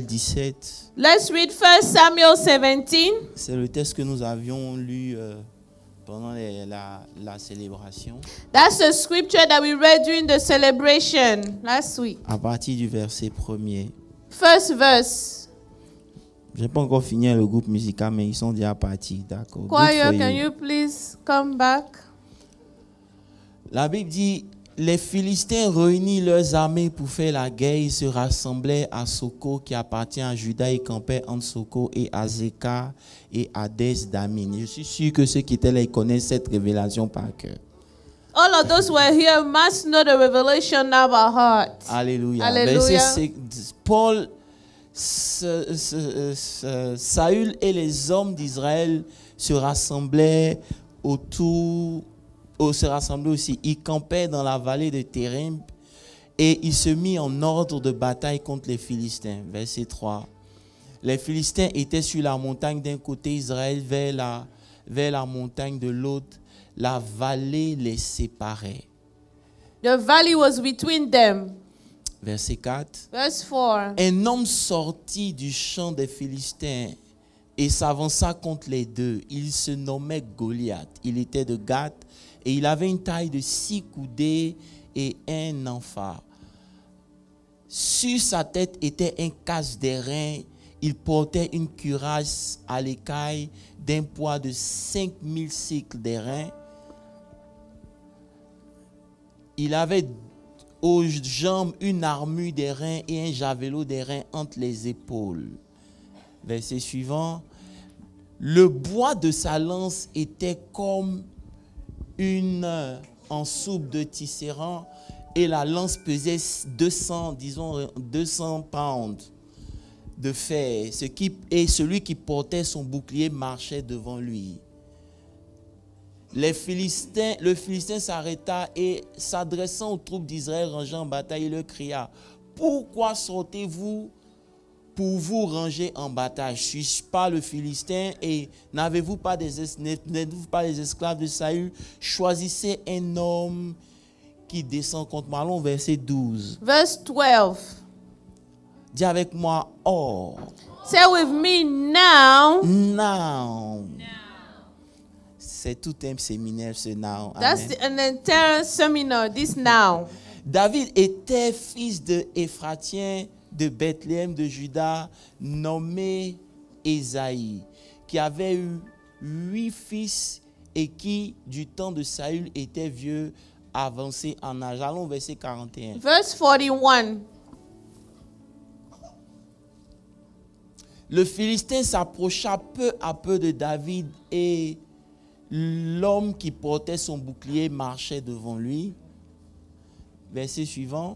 17. Let's read 1 Samuel 17. C'est le texte que nous avions lu pendant la célébration. That's the scripture that we read during the celebration last week. À partir du verset 1er. First verse. Je n'ai pas encore fini le groupe musical, mais ils sont déjà partis. D'accord. Choir, can you please come back? La Bible dit, les Philistins réunissent leurs armées pour faire la guerre. Ils se rassemblaient à Soko qui appartient à Juda et campaient entre Soko et Azekah et Hadès Damin. Je suis sûr que ceux qui étaient là, ils connaissent cette révélation par cœur. All of those who are here must know the revelation now by heart. Alléluia. Alléluia. Paul, Saül et les hommes d'Israël se rassemblaient aussi. Ils campaient dans la vallée de Térim et ils se mirent en ordre de bataille contre les Philistins. Verset 3. Les Philistins étaient sur la montagne d'un côté, Israël vers la montagne de l'autre. La vallée les séparait. The valley was between them. Verset 4. Verse 4. Un homme sortit du champ des Philistins et s'avança contre les deux. Il se nommait Goliath. Il était de Gath et il avait une taille de 6 coudées et un amphare. Sur sa tête était un casque d'airain. Il portait une cuirasse à l'écaille d'un poids de 5000 cycles d'airain. Il avait aux jambes une armure d'airain et un javelot d'airain entre les épaules. Verset suivant. Le bois de sa lance était comme en soupe de tisserand et la lance pesait 200 pounds de fer. Et celui qui portait son bouclier marchait devant lui. Le Philistin s'arrêta et s'adressant aux troupes d'Israël rangées en bataille, il leur cria: pourquoi sortez-vous pour vous ranger en bataille? Suis-je pas le Philistin et n'êtes-vous pas des esclaves de Saül? Choisissez un homme qui descend contre moi. Allons verset 12. Verse 12. Dis avec moi, oh. Say with me now. Now. C'est tout un séminaire ce now. That's an entire seminar, this now. David était fils de Éphratien de Bethléem de Juda, nommé Ésaïe, qui avait eu 8 fils et qui, du temps de Saül, était vieux, avancé en âge. Allons verset 41. Verse 41. Le Philistin s'approcha peu à peu de David et l'homme qui portait son bouclier marchait devant lui. Verset suivant.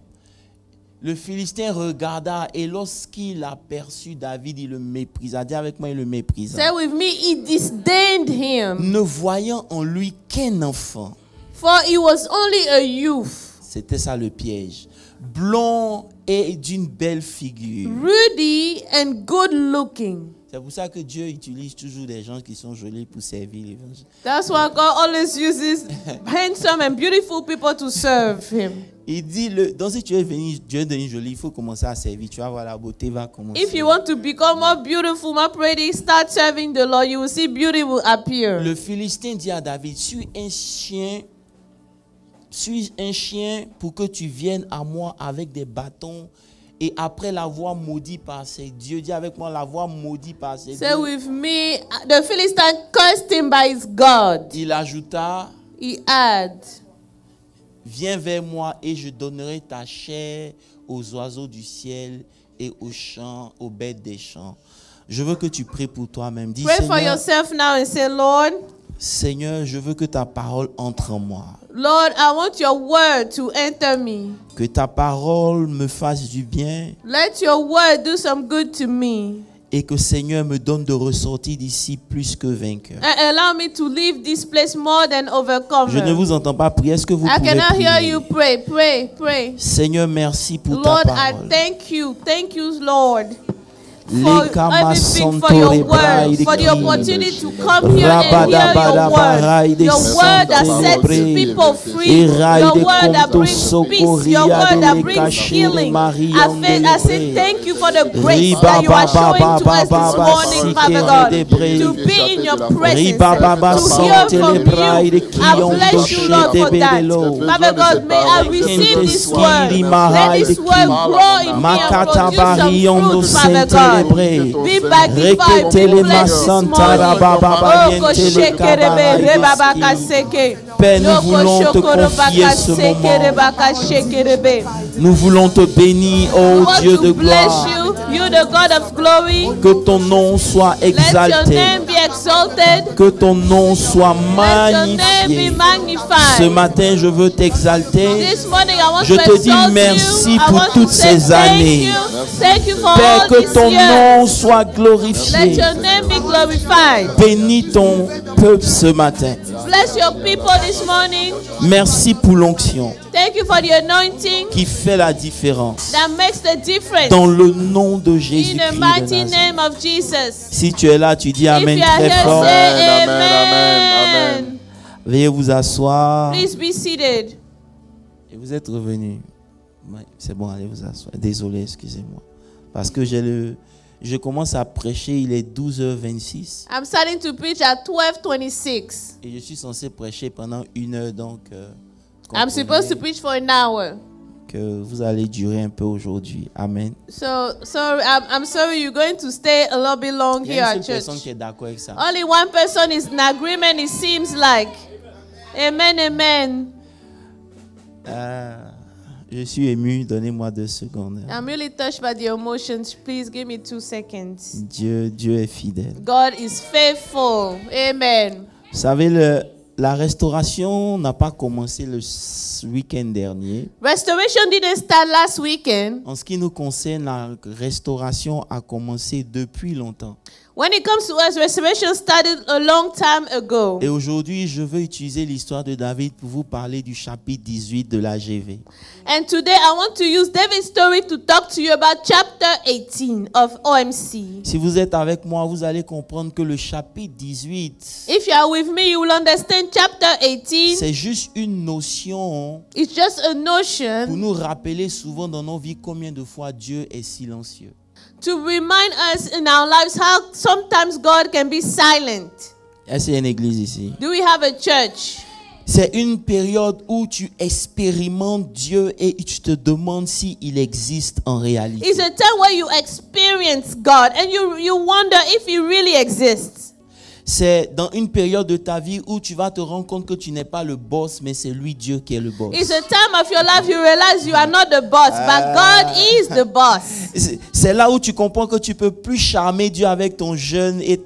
Le Philistin regarda et lorsqu'il aperçut David, il le méprisa. Dis avec moi, il le méprisa. Say with me, he disdained him. Ne voyant en lui qu'un enfant. For he was only a youth. C'était ça le piège. Blond et d'une belle figure. Ruddy and good looking. C'est pour ça que Dieu utilise toujours des gens qui sont jolis pour servir l'évangile. That's why God always uses handsome and beautiful people to serve him. Il dit, donc si tu es venu, Dieu devient joli, il faut commencer à servir. Tu vas voir, la beauté va commencer. If you want to become more beautiful, more pretty, start serving the Lord. You will see beauty will appear. Le Philistin dit à David, suis un chien pour que tu viennes à moi avec des bâtons. Et après l'avoir maudit par ses dieux, dis avec moi, l'avoir maudit par ses dieux. Say with me, the Philistine cursed him by his God. Il ajouta, He had. viens vers moi et je donnerai ta chair aux oiseaux du ciel et aux champs, aux bêtes des champs. Je veux que tu pries pour toi-même. Dis, Pray for Seigneur, yourself now and say, Lord, Seigneur, je veux que ta parole entre en moi. Lord, I want your word to enter me. Que ta parole me fasse du bien. Let your word do some good to me. Et que Seigneur me donne de ressortir d'ici plus que vainqueur. And allow me to leave this place more than overcomer. Je ne vous entends pas prier. Est-ce que vous I pouvez cannot hear prier? you pray. Pray, pray. Seigneur, merci pour Lord, ta I parole. thank you. Thank you, Lord. for everything, for your word, for the opportunity to come here and hear your word. Your word that sets people free. Your word that brings peace. Your word that brings healing. I say thank you for the grace that you are showing to us this morning, Father God, to be in your presence, to hear from you. I bless you, Lord, for that. Father God, may I receive this word. Let this word grow in me and produce some fruit, Father God. Be magnified, be blessed this morning. Père, nous voulons te confier ce moment. Nous voulons te bénir, ô Dieu de gloire. You, the God of glory. Que ton nom soit exalté. Let your name be exalted. Que ton nom soit Let your name be magnifié. magnified. Ce matin, je veux t'exalter. This morning, I want Je to te dis exalt merci you. I pour want toutes to say ces années. Thank you for Père, all que this ton year. nom soit Let glorifié. your name be glorified. Bénis ton peuple ce matin. Bless your people this morning. Merci pour l'onction Thank you for the anointing qui fait la différence. that makes the difference. Dans le nom de In Jésus-Christ the de mighty Nazareth. name of Jesus. Si tu es là, tu dis If Amen you are très here, fort. say Amen, amen, amen. Veuillez vous asseoir. Please be seated. Et vous êtes revenu. Ouais, c'est bon, allez vous asseoir. Désolé, excusez-moi. Parce que je commence à prêcher, il est 12h26. I'm starting to preach at 12:26. Et je suis censé prêcher pendant 1 heure, donc I'm supposed to preach for an hour. que vous allez durer un peu aujourd'hui. Amen. So I'm sorry you're going to stay a little bit long Il y here a une at seule personne church. qui est d'accord avec ça. Only one person is in agreement, it seems like. Amen, amen. Je suis ému, donnez-moi 2 secondes. I'm really touched by the emotions. Please give me 2 seconds. Dieu est fidèle. God is faithful. Amen. Vous savez, la restauration n'a pas commencé le week-end dernier. Restoration didn't start last weekend. En ce qui nous concerne, la restauration a commencé depuis longtemps. When it comes to us, restoration started a long time ago. Et aujourd'hui, je veux utiliser l'histoire de David pour vous parler du chapitre 18 de la GV. And today I want to use David's story to talk to you about chapter 18 of OMC. Si vous êtes avec moi, vous allez comprendre que le chapitre 18, If you are with me, you will understand chapter 18. c'est juste une notion It's just a pour notion nous rappeler souvent dans nos vies combien de fois Dieu est silencieux. to remind us in our lives how sometimes God can be silent. Est-ce qu'il y a une église ici? Do we have a church? C'est une période où tu expérimentes Dieu et tu te demandes s'il existe en réalité. It's a time where you experience God and you wonder if He really exists. C'est dans une période de ta vie où tu vas te rendre compte que tu n'es pas le boss, mais c'est lui Dieu qui est le boss. It's a time of your life you realize you are not the boss, but God is the boss. C'est là où tu comprends que tu peux plus charmer Dieu avec ton jeûne et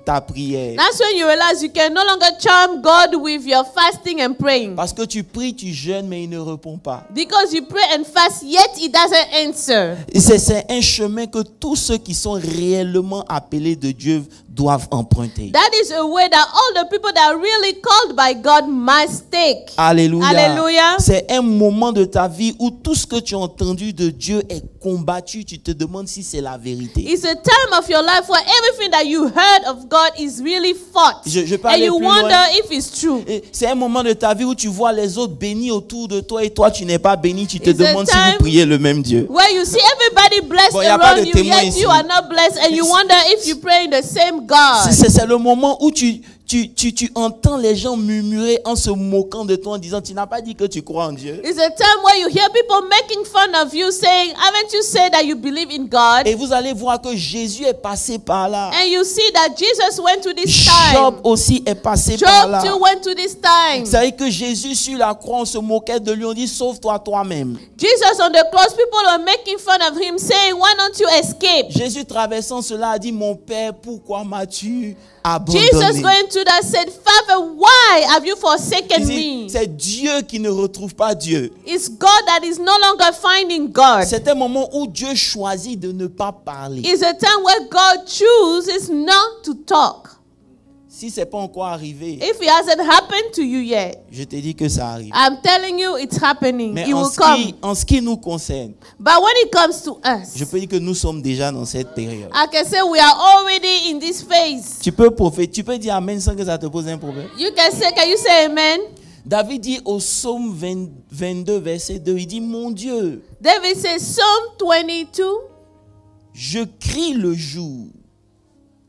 ta prière. That's when you realize you can no longer charm God with your fasting and praying. Parce que tu pries, tu jeûnes, mais il ne répond pas. Because you pray and fast, yet He doesn't answer. Et c'est un chemin que tous ceux qui sont réellement appelés de Dieu doivent emprunter. That is a way that all the people that are really called by God must take. Alléluia. Alléluia. C'est un moment de ta vie où tout ce que tu as entendu de Dieu est combattu. Tu te demandes si c'est la vérité. It's a time of your life where everything that you heard of God is really fought. Je peux And aller you plus wonder loin. if it's true. Et c'est un moment de ta vie où tu vois les autres bénis autour de toi et toi tu n'es pas béni. Tu te It's a demandes si time vous priez le même Dieu. Where you see everybody blessed Bon, y a pas de around you, témoin yet ici. you are not blessed, and you wonder if you pray in the same God. C'est le moment où tu entends les gens murmurer en se moquant de toi en disant tu n'as pas dit que tu crois en Dieu. It's a time where you hear people making fun of you, saying, haven't you said that you believe in God? Et vous allez voir que Jésus est passé par là. And you see that Jesus went to this Job time. aussi est passé par là. Job too went to this time. Vous savez que Jésus sur la croix, on se moquait de lui, on dit sauve-toi toi-même. Jesus on the cross, people are making fun of him, saying, why don't you escape? Jésus traversant cela a dit mon Père, pourquoi m'as-tu abandonné? Jesus going to that said, Father, why have you forsaken Il dit, me? c'est Dieu qui ne retrouve pas Dieu. It's God that is no longer finding God. C'est un moment où Dieu choisit de ne pas parler. It's a time where God chooses not to talk. Si c'est pas encore arrivé, if it hasn't happened to you yet, je te dis que ça arrive. I'm telling you it's happening. Mais It will come. en ce qui nous concerne, But when it comes to us, je peux dire que nous sommes déjà dans cette période. I can say we are already in this phase. Tu peux dire amen sans que ça te pose un problème. Can you say amen? David dit au psaume 22, verset 2, il dit, mon Dieu, David says, Psalm 22, je crie le jour.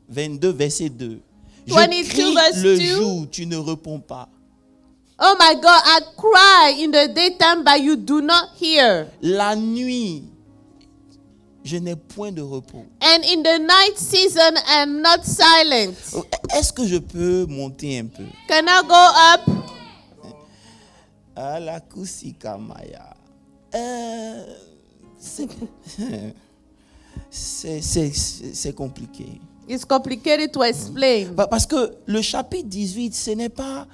22, verset 2. Je 22 crie verse le 2. jour, tu ne réponds pas. oh my God, I cry in the daytime, but you do not hear. La nuit, je n'ai point de repos. And in the night season, I am not silent. Est-ce que je peux monter un peu? Can I go up? La Kusikamaya. C'est compliqué. It's complicated to explain. Parce que le chapitre 18, ce n'est pas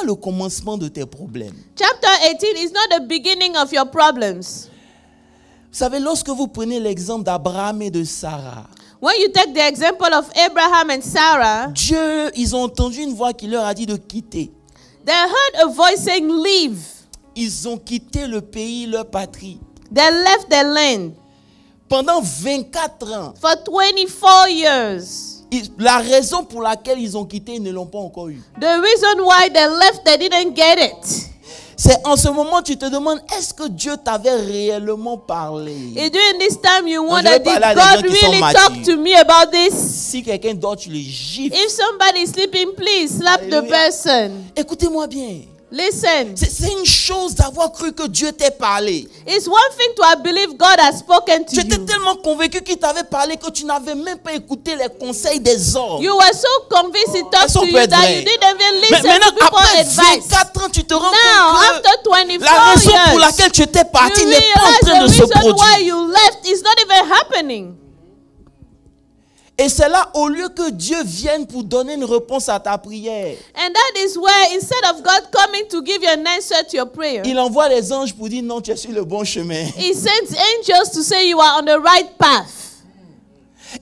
le commencement de tes problèmes. Chapter 18 is not the beginning of your problems. Vous savez, lorsque vous prenez l'exemple d'Abraham et de Sarah, When you take the example of Abraham and Sarah, Dieu, ils ont entendu une voix qui leur a dit de quitter. they heard a voice saying, leave. Ils ont quitté le pays, leur patrie. They left their land. Pendant 24 ans, For 24 years. la raison pour laquelle ils ont quitté, ils ne l'ont pas encore eu. The reason why they left, they didn't get it. C'est en ce moment tu te demandes, est-ce que Dieu t'avait réellement parlé? And during this time you je wonder, vais did parler à des God gens qui sont really matures. talk to me about this? Si quelqu'un dort, tu le gifles. If somebody is sleeping, please slap the Alléluia. person. Écoutez-moi bien. Listen. C'est une chose d'avoir cru que Dieu t'ait parlé. It's one thing to have believed God has spoken to J'étais you. tellement convaincu qu'il t'avait parlé que tu n'avais même pas écouté les conseils des hommes. You were so convinced he talked Ça to peut you être that vrai. you didn't even Mais listen maintenant, to people's après advice. 24 ans, tu te rends Now, compte que after 24 la raison pour years, laquelle tu étais parti you n'est pas en train de realize se the reason why produire. you left is not even happening. Et c'est là, au lieu que Dieu vienne pour donner une réponse à ta prière, And that is where, instead of God coming to give you an answer to your prayer, il envoie les anges pour dire non, tu es sur le bon chemin. He sends angels to say you are on the right path.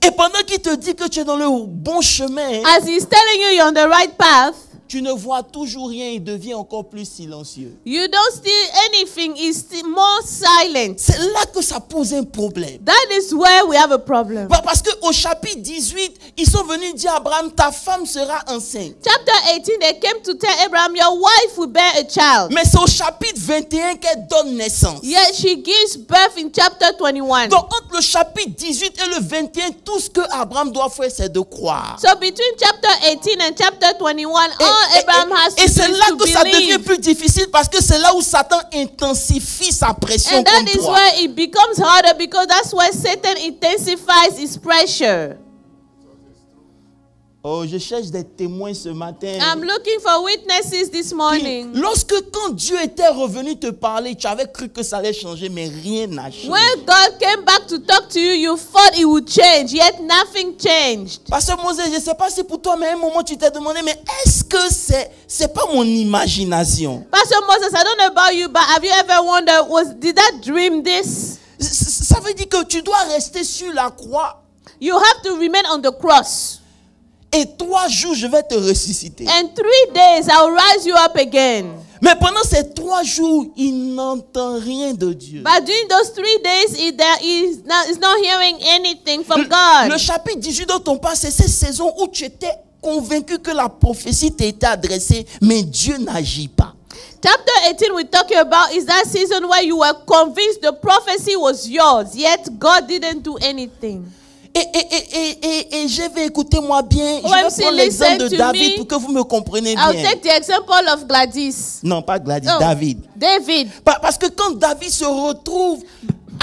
Et pendant qu'il te dit que tu es dans le bon chemin, As He's telling you you're on the right path, tu ne vois toujours rien, il devient encore plus silencieux. you don't see anything. He's still more silent. C'est là que ça pose un problème. That is where we have a problem. Parce qu'au chapitre 18, ils sont venus dire à Abraham, ta femme sera enceinte. Chapter 18, they came to tell Abraham, your wife will bear a child. Mais c'est au chapitre 21 qu'elle donne naissance. Yet she gives birth in chapter 21. Donc entre le chapitre 18 et le 21, tout ce que Abraham doit faire, c'est de croire. So between chapter 18 and chapter 21, all Abraham has to Et do c'est is là to que ça devient believe. plus difficile parce que c'est là où Satan intensifie sa pression And that contre is toi. where it becomes harder, because that's where Satan intensifies his pressure. Oh, je cherche des témoins ce matin. I'm looking for witnesses this morning. Lorsque quand Dieu était revenu te parler, tu avais cru que ça allait changer, mais rien n'a changé. When God came back to talk to you, you thought it would change, yet nothing changed. Pasteur Moses, je ne sais pas si pour toi, mais à un moment tu t'es demandé, mais est-ce que c'est pas mon imagination? Pastor Moses, I don't know about you, but have you ever wondered, did I dream this? Ça veut dire que tu dois rester sur la croix. You have to remain on the cross. Et 3 jours, je vais te ressusciter. And 3 days, I'll rise you up again. Mais pendant ces 3 jours, il n'entend rien de Dieu. But during those 3 days, he's not hearing anything from God. Le chapitre 18 dont on parle, c'est cette saison où tu étais convaincu que la prophétie t'était adressée, mais Dieu n'agit pas. Chapter 18 we're talking about is that season where you were convinced the prophecy was yours, yet God didn't do anything. Et je vais écouter moi bien. Je vais OMC, prendre l'exemple de listen to David me. pour que vous me compreniez I'll bien. take the example of Gladys. Non, pas Gladys, No, David. David. Parce que quand David se retrouve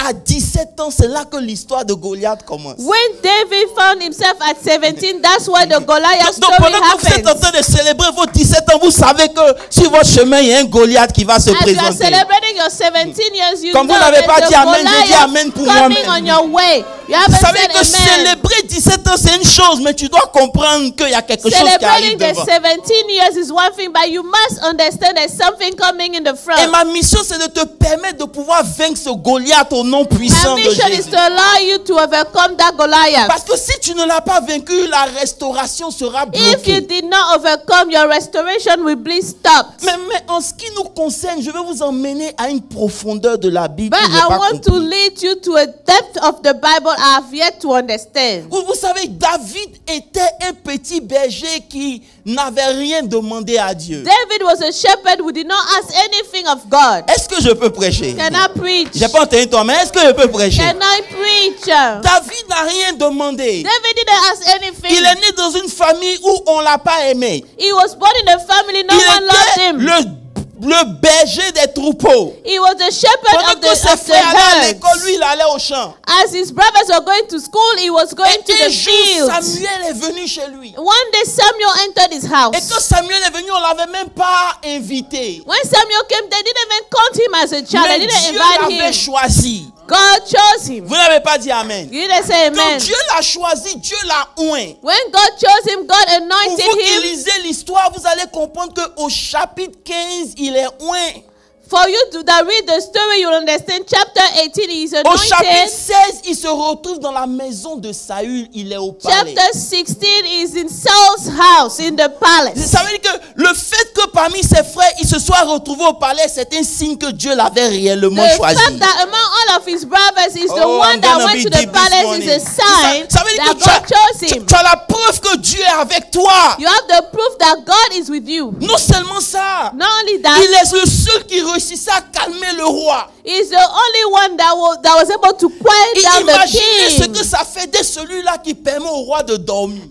à 17 ans, c'est là que l'histoire de Goliath commence. When David found himself at 17, that's where the Goliath Donc story pendant que vous êtes en happens. train de célébrer vos 17 ans, vous savez que sur votre chemin, il y a un Goliath qui va se As you are présenter. celebrating your 17 years, you Comme know vous n'avez pas there's dit a amen, j'ai dit amen Goliath pour coming moi-même. on your way. You Vous haven't savez said que amen. célébrer 17 ans, c'est une chose, mais tu dois comprendre qu'il y a quelque chose qui arrive Celebrating the devant. 17 years is one thing, but you must understand there's something coming in the Et front. ma mission, c'est de te permettre de pouvoir vaincre ce Goliath au nom puissant My de mission is Jésus. to allow you to overcome that Goliath. Parce que si tu ne l'as pas vaincu, la restauration sera If you bloquée. did not overcome, your restoration will be stopped. Mais en ce qui nous concerne, je vais vous emmener à une profondeur de la Bible. But que j'ai I pas want to compris. lead you to a depth of the Bible I have yet to understand. Vous savez, David était un petit berger qui n'avait rien demandé à Dieu. David was a shepherd who did not ask anything of God. Est-ce que je peux prêcher? Can I preach? J'ai pas entendu toi, mais est-ce que je peux prêcher? Can I preach? David n'a rien demandé. David didn't ask anything. Il est né dans une famille où on l'a pas aimé. He was born in a family no one loved Il him. était le berger des troupeaux. He was the shepherd Pendant of que ses the frères allaient à herds. l'école, lui, il allait au champ. As his brothers were going to school, he was going to Et un the jour, fields. Samuel est venu chez lui. One day Samuel entered his Et house. quand Samuel est venu, on l'avait même pas invité. When Samuel came, they didn't even count him as a child. They Mais didn't Dieu invite l'avait him. choisi. God chose him. Vous n'avez pas dit amen. You didn't say Quand amen. Dieu l'a choisi, Dieu l'a oint. When God chose him, God Pour anointed vous qui him. lisez l'histoire, vous allez comprendre qu'au chapitre 15, il est oint. For you to that read the story, you'll understand. Chapter 18, he is Au chapitre anointed. 16, il se retrouve dans la maison de Saül. Il est au palais. Chapter 16 is in Saul's house, in the palace. Ça veut dire que le fait que parmi ses frères, il se soit retrouvé au palais, c'est un signe que Dieu l'avait réellement The choisi. fact that among all of his brothers is the Oh, one I'm that gonna went be to the deep this palace morning. is a sign Ça veut dire that que God chose him. tu as la preuve que Dieu est avec toi. You have the proof that God is with you. Non seulement ça, Not only that, il est le seul qui réussissait à calmer le roi. he's the only one that was able to quiet Et down the imaginez ce king. que ça fait de celui-là qui permet au roi de dormir.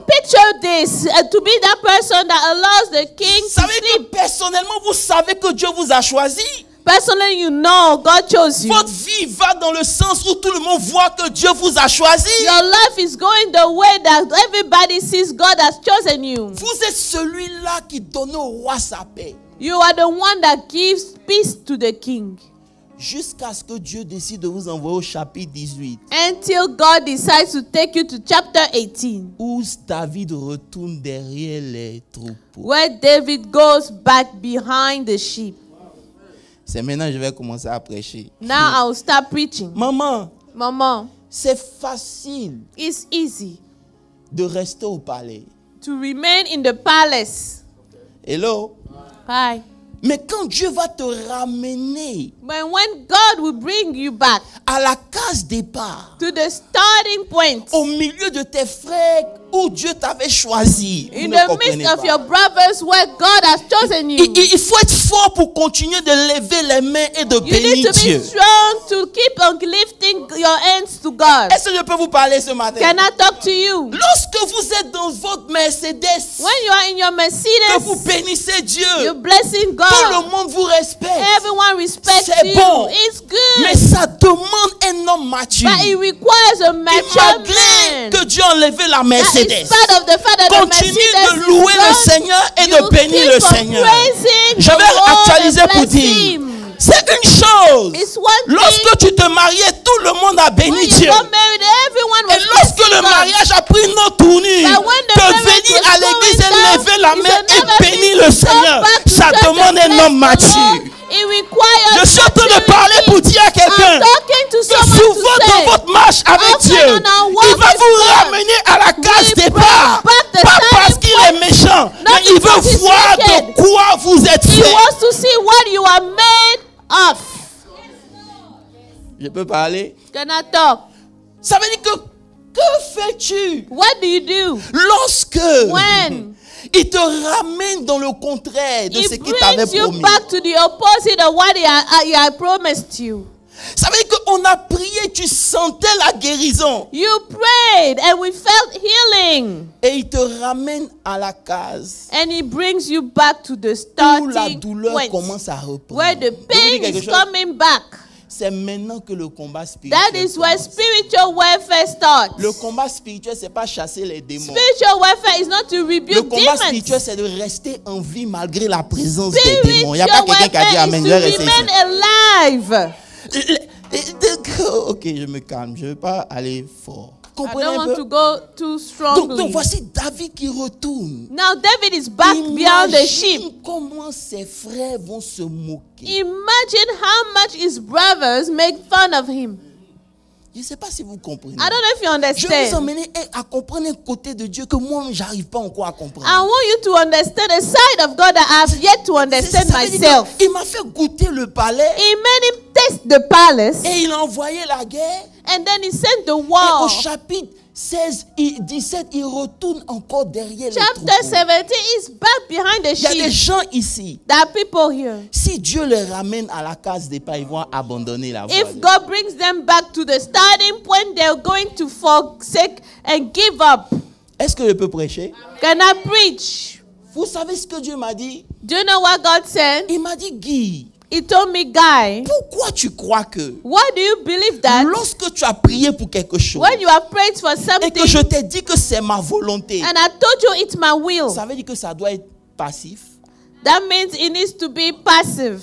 Picture this, to be that person that allows the king Vous to savez que sleep. personnellement, vous savez que Dieu vous a choisi. Personally, you know God chose you. Votre vie va dans le sens où tout le monde voit que Dieu vous a choisi. Your life is going the way that everybody sees God has chosen you. Vous êtes celui-là qui donne au roi sa paix. You are the one that gives peace to the king. Jusqu'à ce que Dieu décide de vous envoyer au chapitre 18. Until God decides to take you to chapter 18. Où David retourne derrière les troupeaux. Where David goes back behind the sheep. C'est maintenant que je vais commencer à prêcher. Now I will start preaching. Maman, Mama, c'est facile it's easy de rester au palais. to remain in the palace. Hello? Hi. Mais quand Dieu va te ramener But when God will bring you back à la case départ, to the starting point, au milieu de tes frères où Dieu t'avait choisi, vous in ne the comprenez midst of pas. your brothers where God has chosen you, Il faut être fort pour continuer de lever les mains et de you need bénir to be Dieu. strong to keep on lifting your hands to God. Est-ce que je peux vous parler ce matin? Can I talk to you? Lorsque vous êtes dans votre Mercedes, When you are in your que vous Mercedes, bénissez Dieu, you're blessing tout God. le monde vous respecte. Everyone respects C'est you. bon. It's Mais good. ça demande un homme mature. But it requires a Et mature malgré man. que Dieu a enlevé la That in Mercedes, spite of the fact that the continue Mercedes de is louer le gone, Seigneur et you de bénir le keep on Seigneur. praising Je the vais Lord actualiser and pour bless dire, him. c'est une chose. It's one Lorsque tu te mariais, tout le monde a béni When you Dieu. got married, everyone was Et lorsque blessing le God. mariage a pris une autre tournure, But when the que marriage venir was à l'église going et down, lever la it's main another et thing bénir to le come Seigneur, back to ça church demande and un homme bless the mature. Lord. It requires Je suis en train de parler pour dire à quelqu'un I'm talking to que someone souvent to dans say, votre marche avec often Dieu, on our il walk va with vous God, ramener à la case we départ. bring back the Pas parce starting qu'il est méchant, not mais il because veut he's voir wicked. de quoi vous êtes He fait. wants to see what you are made of. Je peux parler? Can I talk? Ça veut dire que fais-tu What do you do lorsque when il te ramène dans le contraire de he ce qu'il t'avait brings you promis? back to the opposite of what he had promised you? Ça veut dire qu'on a prié, tu sentais la guérison. You prayed and we felt healing. Et il te ramène à la case And he brings you back to the où la starting douleur point commence à reprendre. where the Je vous dis pain quelque is chose. coming back. c'est maintenant que le combat spirituel That is where spiritual warfare starts. Le combat spirituel, c'est pas chasser les démons. Spiritual warfare is not to rebuke Le combat demons. spirituel, c'est de rester en vie malgré la présence des démons. Il n'y a pas quelqu'un qui a dit Amen. Spiritual warfare is to remain alive. Ok, je me calme. Je ne vais pas aller fort. I Comprenez don't un want peu? to go too strongly. Donc voici David qui retourne. Now David is back beyond the sheep. Imagine comment ses frères vont se moquer. Imagine how much his brothers make fun of him. Je ne sais pas si vous comprenez. I don't know if you Je vais vous understand. emmener à comprendre un côté de Dieu que moi, je n'arrive pas encore à comprendre. I want you to understand a side of God that I have yet to understand Ça veut dire myself. que il m'a fait goûter le palais He made him taste the palace, et il a envoyé la guerre. and then he sent the Et war. au chapitre 16, 17, il retourne encore derrière les Chapter troupeaux. 17 is back behind the Il y a des sheep. gens ici. There are people here. Si Dieu les ramène à la case départ, ils vont abandonner la voie. If God brings them back to the starting point, they're going to forsake and give up. Est-ce que je peux prêcher? Can I preach? Vous savez ce que Dieu m'a dit? Do you know what God said? Il m'a dit, Guy, He told me, Guy, pourquoi tu crois que why do you believe that lorsque tu as prié pour quelque chose when you have prayed for et something que je t'ai dit que c'est ma volonté, and I told you it's my will, ça veut dire que ça doit être passif? that means it needs to be passive.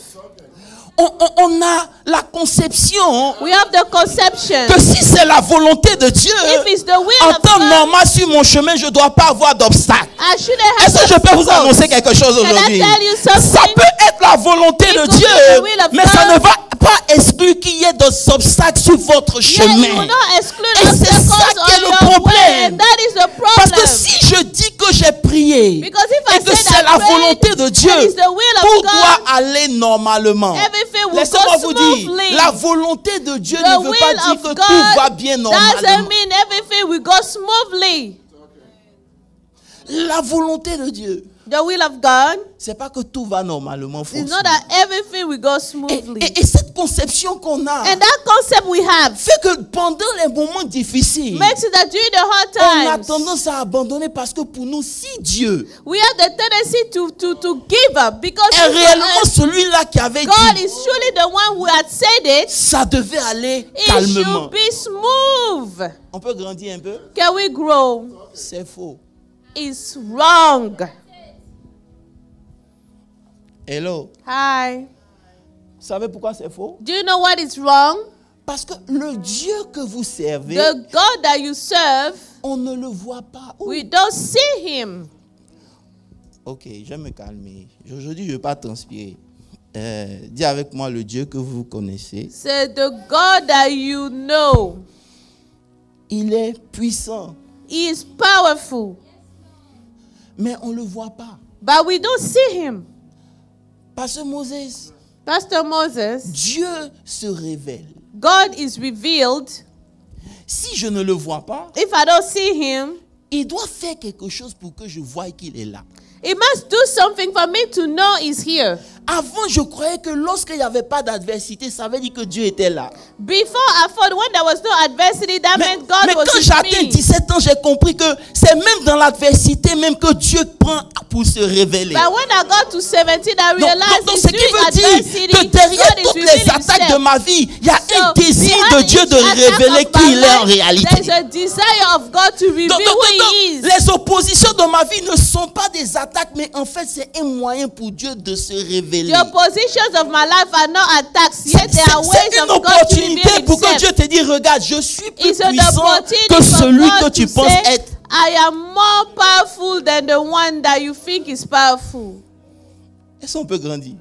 On a la conception We have the conception. que si c'est la volonté de Dieu, If it's the will en of temps God, normal sur mon chemin, je ne dois pas avoir d'obstacle. I shouldn't have Est-ce que je peux vous obstacles. annoncer quelque chose Can I aujourd'hui? tell you something? Ça peut être la volonté It de could be Dieu, the will of mais ça God. ne va pas exclure qu'il y ait des obstacles sur votre Yeah, you chemin. will not exclude Et c'est obstacles ça qui est on le your way. problème. That is the Parce problem. que si je dis que j'ai prié Because if I et que said c'est I la prayed, volonté de Dieu, and it's the will of tout God, doit aller normalement. everything will Laissez-moi go vous dire, smoothly. la volonté de Dieu The ne veut pas will dire of que God tout va bien doesn't normalement. mean everything will go smoothly. La volonté de Dieu, The will of God c'est pas que tout va normalement. is not that everything will go smoothly. Et cette conception qu'on a And that concept we have fait que pendant les moments difficiles, makes it that during the hard on a times, tendance à abandonner parce que pour nous, si Dieu we have the tendency to give up because est réellement celui-là qui avait God dit, is surely the one who had said it. ça devait aller It calmement. should be smooth. On peut grandir un peu? Can we grow? C'est faux. It's wrong. Hello. Hi. Vous savez pourquoi c'est faux? Do you know what is wrong? Parce que le Dieu que vous servez, The God that you serve, on ne le voit pas. we don't see him. Ok, je vais me calmer. Aujourd'hui, je ne vais pas transpirer. Dis avec moi le Dieu que vous connaissez. Say the God that you know. Il est puissant, He is powerful, mais on ne le voit pas. but we don't see him. Parce que Moses, Pastor Moses, Dieu se révèle. God is revealed. Si je ne le vois pas, If I don't see him, il doit faire quelque chose pour que je voie qu'il est là. he must do something for me to know he's here. Avant, je croyais que lorsqu'il n'y avait pas d'adversité, ça veut dire que Dieu était là. Before I thought when there was no adversity, that Mais meant God was quand with j'atteins me. 17 ans, j'ai compris que c'est même dans l'adversité même que Dieu prend pour se révéler. But when I got to 17, I Donc, realized donc it's ce qui during veut dire adversity que derrière God is toutes revealing les attaques himself. de ma vie, il y a un So, désir de behind Dieu each de attack révéler of my qui il est en life, réalité. there's a desire of God to reveal Donc, who he is. les oppositions de ma vie ne sont pas des attaques, mais en fait, c'est un moyen pour Dieu de se révéler. The oppositions of my life are not attacks, yet they are ways C'est une of God to opportunité reveal pour que himself. Dieu te dise, regarde, je suis plus It's an puissant opportunity que for celui God que tu to penses say, être. I am more powerful than the one that you think is powerful. Est-ce qu'on peut grandir?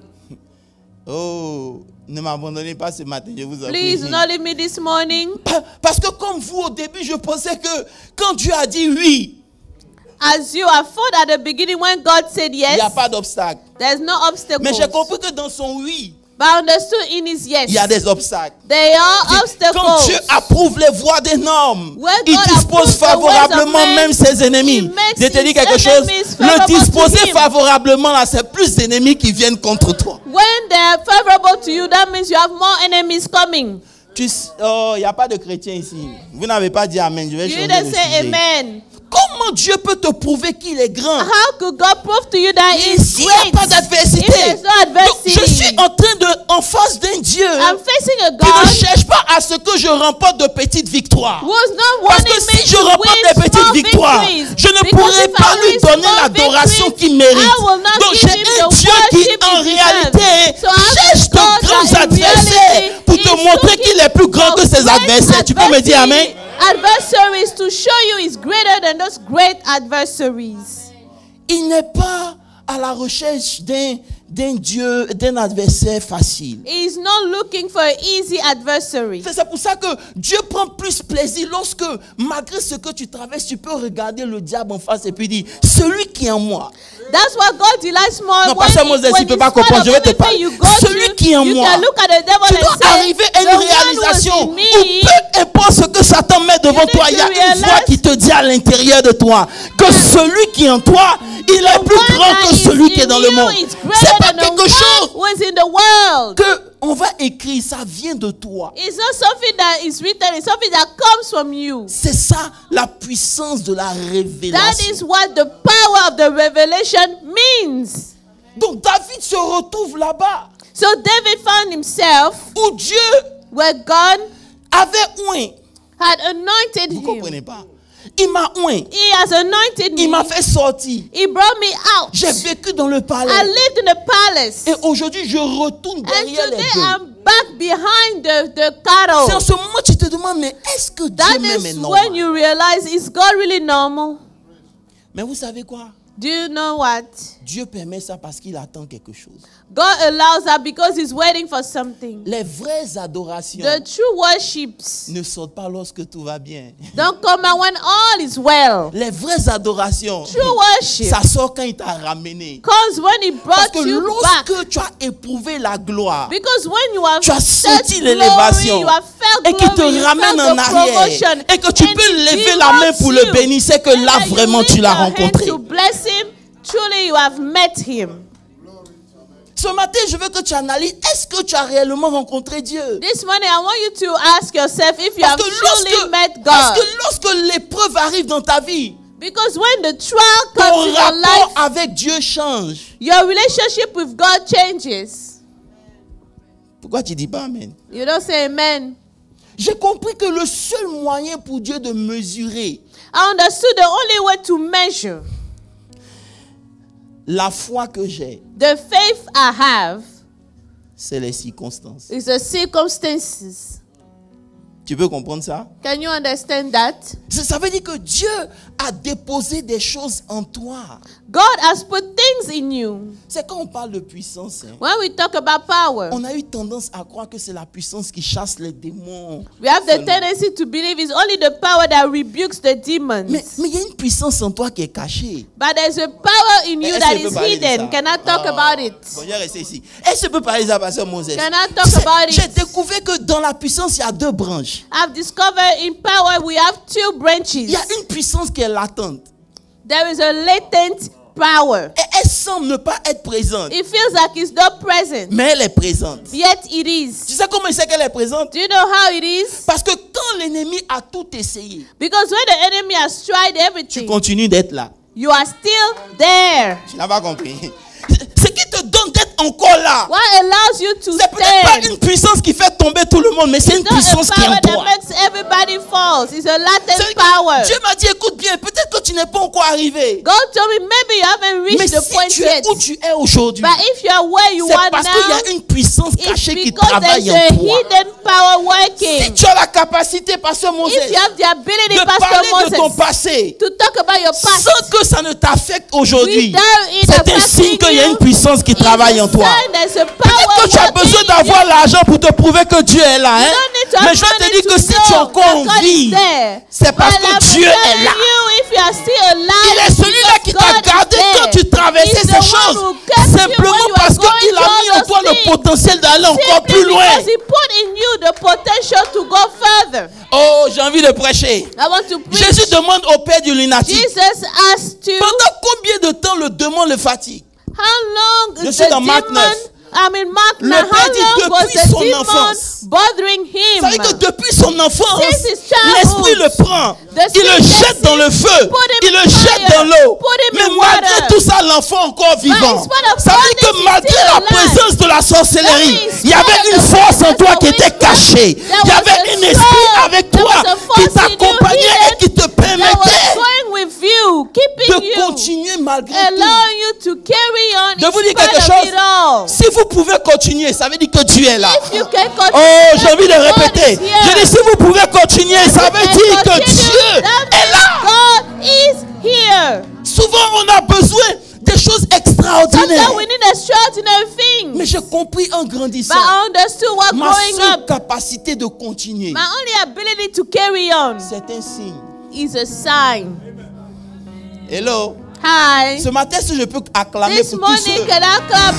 Oh, ne m'abandonnez pas ce matin, je vous en Please do prie. not leave me this morning. Parce que comme vous, au début, je pensais que quand Dieu a dit oui, As you have thought at the beginning when God said il n'y a yes, pas d'obstacle. there's no obstacles. Mais j'ai compris que dans son oui, But I understood in his yes, il y a des obstacles. there are Quand obstacles. Dieu approuve les voies des hommes, When il God dispose approves the favorablement ways of men, même ses ennemis. he makes Je te dis his quelque chose, enemies le favorable to disposer him. favorablement là, c'est plus d'ennemis qui viennent contre toi. When they are favorable to you, that means you have more enemies coming. Oh, il n'y a pas de chrétiens ici. Vous n'avez pas dit amen. Je vais You changer didn't de say sujet. amen. Comment comment Dieu peut te prouver qu'il est grand? How could God prove to you that He is S'il n'y a great? pas d'adversité. If there's no Donc, adversity, je suis en face d'un Dieu I'm facing a qui God ne cherche pas à ce que je remporte de petites victoires. who is not Parce wanting que me si je to remporte win des petites small victoires, victories. je ne Because pourrai if pas I lui win donner small l'adoration victories, qu'il mérite. I will not Donc give j'ai him un the Dieu qui worship en he réalité deserves. So I have cherche de God that grands in adversaires reality pour te is montrer looking qu'il est plus grand que for ses great adversaires. Tu peux me dire amen? Adversaries to show you is greater than those great adversaries. Il n'est pas à la recherche d'un Dieu, d'un adversaire facile. He is not looking for an easy adversary. C'est pour ça que Dieu prend plus plaisir lorsque, malgré ce que tu traverses, tu peux regarder le diable en face et puis dire, celui qui est en moi. That's why God delights more. Non, Pasteur Moses, il ne peut pas comprendre. Je vais te parler. Celui qui est en moi. Tu dois arriver à une réalisation où peu importe ce que Satan met devant toi, il y a une voix qui te dit à l'intérieur de toi que celui qui est en toi, il est plus grand que celui qui est dans le monde. C'est pas quelque chose que on va écrire, ça vient de toi. It's not something that is written, it's something that comes from you. C'est ça la puissance de la révélation. That is what the power of the revelation means. Donc David se retrouve là-bas. So David found himself où Dieu where God avait oint. had anointed Vous him. comprenez pas? Il m'a oint. He has anointed me. Il m'a fait sortir. He brought me out. J'ai vécu dans le palais. I lived in the palace. Et aujourd'hui, je retourne And derrière les today bœufs. I'm back behind the cattle. C'est en ce moment que tu te demandes, mais est-ce que Dieu m'aime That is maintenant? when you realize, is God really normal? Mais vous savez quoi? Do you know what? Dieu permet ça parce qu'il attend quelque chose. God allows that because He's waiting for something. Les vraies adorations The true worships ne sortent pas lorsque tout va bien. don't come out when all is well. Les vraies adorations, True worship ça sort quand il t'a ramené. comes when He Parce brought que you back. lorsque tu as éprouvé la gloire, Because when you have tu as felt senti glory, l'élévation you have felt et qu'il te glory, you ramène felt en the arrière promotion, et que tu and peux He lever la main wants pour le you, bénir, c'est que and là that you vraiment lift tu l'as your hand rencontré. to bless Him, truly you have met Him. Ce matin, je veux que tu analyses, est-ce que tu as réellement rencontré Dieu? This morning, I want you to ask yourself if you Parce have que truly met parce God. que lorsque l'épreuve arrive dans ta vie, Because when the trial ton comes in your rapport life, avec Dieu change. your relationship with God changes. Pourquoi tu dis pas amen? You don't say amen. J'ai compris que le seul moyen pour Dieu de mesurer I understood the only way to measure la foi que j'ai, the faith I have c'est les circonstances. is the circumstances. Tu peux comprendre ça? Can you understand that? Ça veut dire que Dieu a déposé des choses en toi. God has put things in you. C'est quand on parle de puissance, hein, When we talk about power, on a eu tendance à croire que c'est la puissance qui chasse les démons. we have the tendency to believe it's only the power that rebukes the demons. Mais il y a une puissance en toi qui est cachée. But there's a power in you Est-ce that que je peux is parler de ça? hidden. Can I talk about it? Bon, je vais rester ici. Est-ce que je peux parler de ça, Pasteur Moses? Can I talk about it? J'ai découvert que dans la puissance, il y a deux branches. I've discovered in power we have two branches. Il y a une puissance qui est latente. There is a latent power. Et elle semble ne pas être présente. It feels like it's not present, Mais elle est présente. yet it is. Tu sais comment il sait qu'elle est présente? Do you know how it is? Parce que quand l'ennemi a tout essayé, Because when the enemy has tried tu everything, continues d'être là. you are still there. Tu n'as pas compris. Ce qui te donne d'être encore là, What allows you to c'est peut-être pas stand? une puissance qui fait tomber tout le monde, mais c'est une It's not a puissance qui est power en that toi. makes everybody false. It's a latent C'est-à-dire que power. Dieu m'a dit, écoute bien, peut-être que tu n'es pas encore arrivé. God told me maybe you haven't Mais reached the si point tu es yet. où tu es aujourd'hui, But if you are where you c'est are parce qu'il y now, a une puissance it's cachée qui because travaille there's en a toi. hidden power Si working. tu as la capacité, Pasteur Moses, If you have the ability, de Pastor parler de ton Moses, passé, to talk about your past, sans que ça ne t'affecte aujourd'hui, without it c'est un affecting signe qu'il y a you, une puissance qui it's travaille a en toi. sign there's a power Peut-être que tu as working besoin in d'avoir you. l'argent pour te prouver que Dieu est là. Hein? You don't need to Mais have je te money dis to que si tu es know encore that en God is vie, there. c'est parce But que I'm Dieu est telling là. you, if you are still alive, Il est celui-là qui t'a God is gardé quand there. tu traversais He's the ces one choses. who kept you when Simplement you are parce going qu'il a through mis en those toi le things. potentiel d'aller encore Simply plus loin. because He put in you the potential to go further. Oh, j'ai envie de prêcher. I want to preach. Jésus demande au Père du lunatique, Jesus asked you, pendant combien de temps le démon le fatigue? how long Je the suis dans Marc demon 9. I mean, Mark, Le now père how dit long was depuis the son demon enfance. bothering him? Ça veut dire que depuis son enfance, Since his childhood, l'esprit le prend, the il le spirit jette dans le feu, put him il le in jette fire, dans l'eau. put him Mais in malgré water. tout ça, l'enfant encore vivant. in spite of Ça veut all dire que this, malgré he's la still présence de la sorcellerie, That means il y avait God une of force en the toi qui presence était of witchcraft, cachée. there Il y was avait a un esprit soul, avec there toi was a qui force in you t'accompagnait et qui te that was permettait going with you, keeping de you, continuer malgré tout. allowing you to carry on Je vous dis in quelque spite of chose. it all. Si vous pouvez continuer, ça veut dire que Dieu est là. If you can continue, Oh, j'ai envie de God répéter. is here. Je dis, si vous pouvez continuer, ça veut And dire que continue, Dieu that est là. means God is here. Souvent, on a besoin des choses extraordinaires. Sometimes we need extraordinary things. Mais j'ai compris en grandissant But I understood what ma growing seule up, capacité de continuer. my only ability to carry on C'est un signe. is a sign. Hello. Hi. Ce matin, si je peux acclamer This pour tous morning, ceux. can I clap?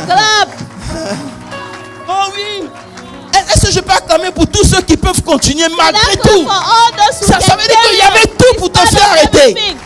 Clap. Oh oui. Est-ce que je peux acclamer pour tous ceux qui peuvent continuer Can malgré I clap tout? for all those who Ça can veut dire qu'il y carry avait on tout pour te in spite faire of arrêter. everything.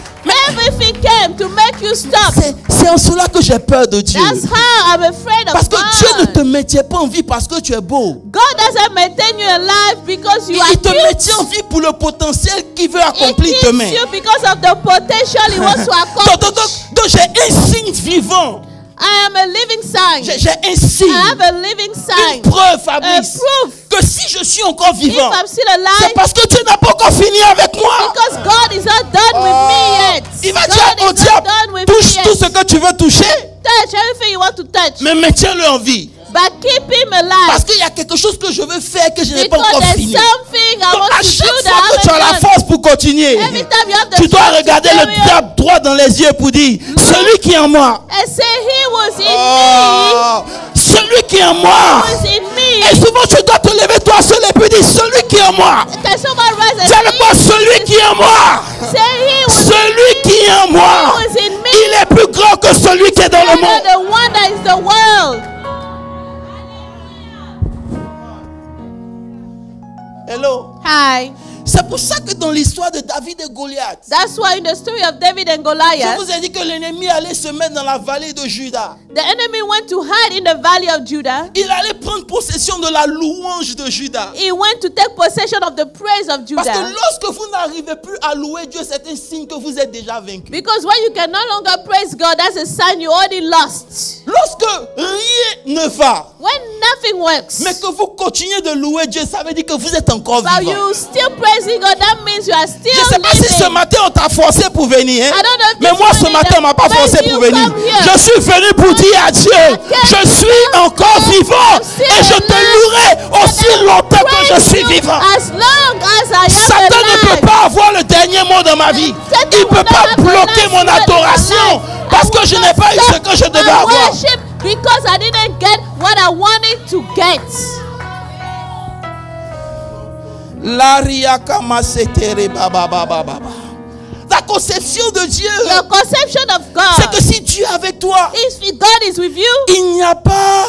Everything came to make you stop. C'est en cela que j'ai peur de Dieu. That's how I'm afraid of Parce que Dieu ne God. te maintient pas en vie parce que tu es beau. God doesn't maintain you alive because you are Il te cute. maintient en vie pour le potentiel qu'il veut He accomplir keeps demain. you because of the potential He wants to accomplish. Donc j'ai un signe vivant. I am a living sign. J'ai un signe. I have a living sign. Une preuve, A Fabrice. proof. Que si je suis encore If vivant, I'm still c'est alive, parce que Dieu n'a pas encore fini avec moi. because God is not done with me yet. Il va God dire au is not diable, done with touche me tout yet. ce que tu veux toucher, Touch everything you want to touch, mais maintiens-le en vie. but keep him Parce alive. qu'il y a quelque chose que je veux faire que je n'ai pas Because encore there's fini. something I Donc want à to do chaque that fois que tu as I la haven't force pour continuer, done. Every time you have the tu dois strength to regarder carry le on diable droit dans les yeux pour dire, celui qui est en moi. and say He was in Oh, celui qui est en moi. me, was in Et me. souvent tu dois te lever toi seul et puis dire, celui qui est en moi. Can someone rise and Dis avec moi, celui qui est en moi. say He was Celui qui est en moi. was in me? Il est plus grand que celui qui est dans le Greater monde. the one that is the world. Hello. Hi. C'est pour ça que dans l'histoire de David et Goliath, That's why in the story of David and je Goliath, vous ai dit que l'ennemi allait se mettre dans la vallée de Juda. the enemy went to hide in the valley of Judah. Il allait prendre possession de la louange de Juda. He went to take possession of the praise of Parce que Judah. lorsque vous n'arrivez plus à louer Dieu, c'est un signe que vous êtes déjà vaincu. Because when you can no longer praise God, that's a sign you already lost. Lorsque rien ne va, When nothing works, mais que vous continuez de louer Dieu, ça veut dire que vous êtes encore but vivant. you still praising God, that means you are still Je ne sais pas si ce living. matin on t'a forcé pour venir. Hein? I don't know if Mais this moi ce morning matin on m'a pas that forcé made pour you venir. come here. Je suis venu pour dire à Dieu, je suis encore vivant et je te louerai aussi longtemps que je suis vivant. As long as I am Satan ne peut alive. pas avoir le dernier mot dans ma vie. Satan Il ne peut will pas not have bloquer the mon last word in my adoration life. parce que je n'ai pas eu ce que je devais I avoir. worship because I didn't get what I wanted to get. La conception de Dieu, Your conception of c'est God que si Dieu est avec toi, is God is with you. il n'y a pas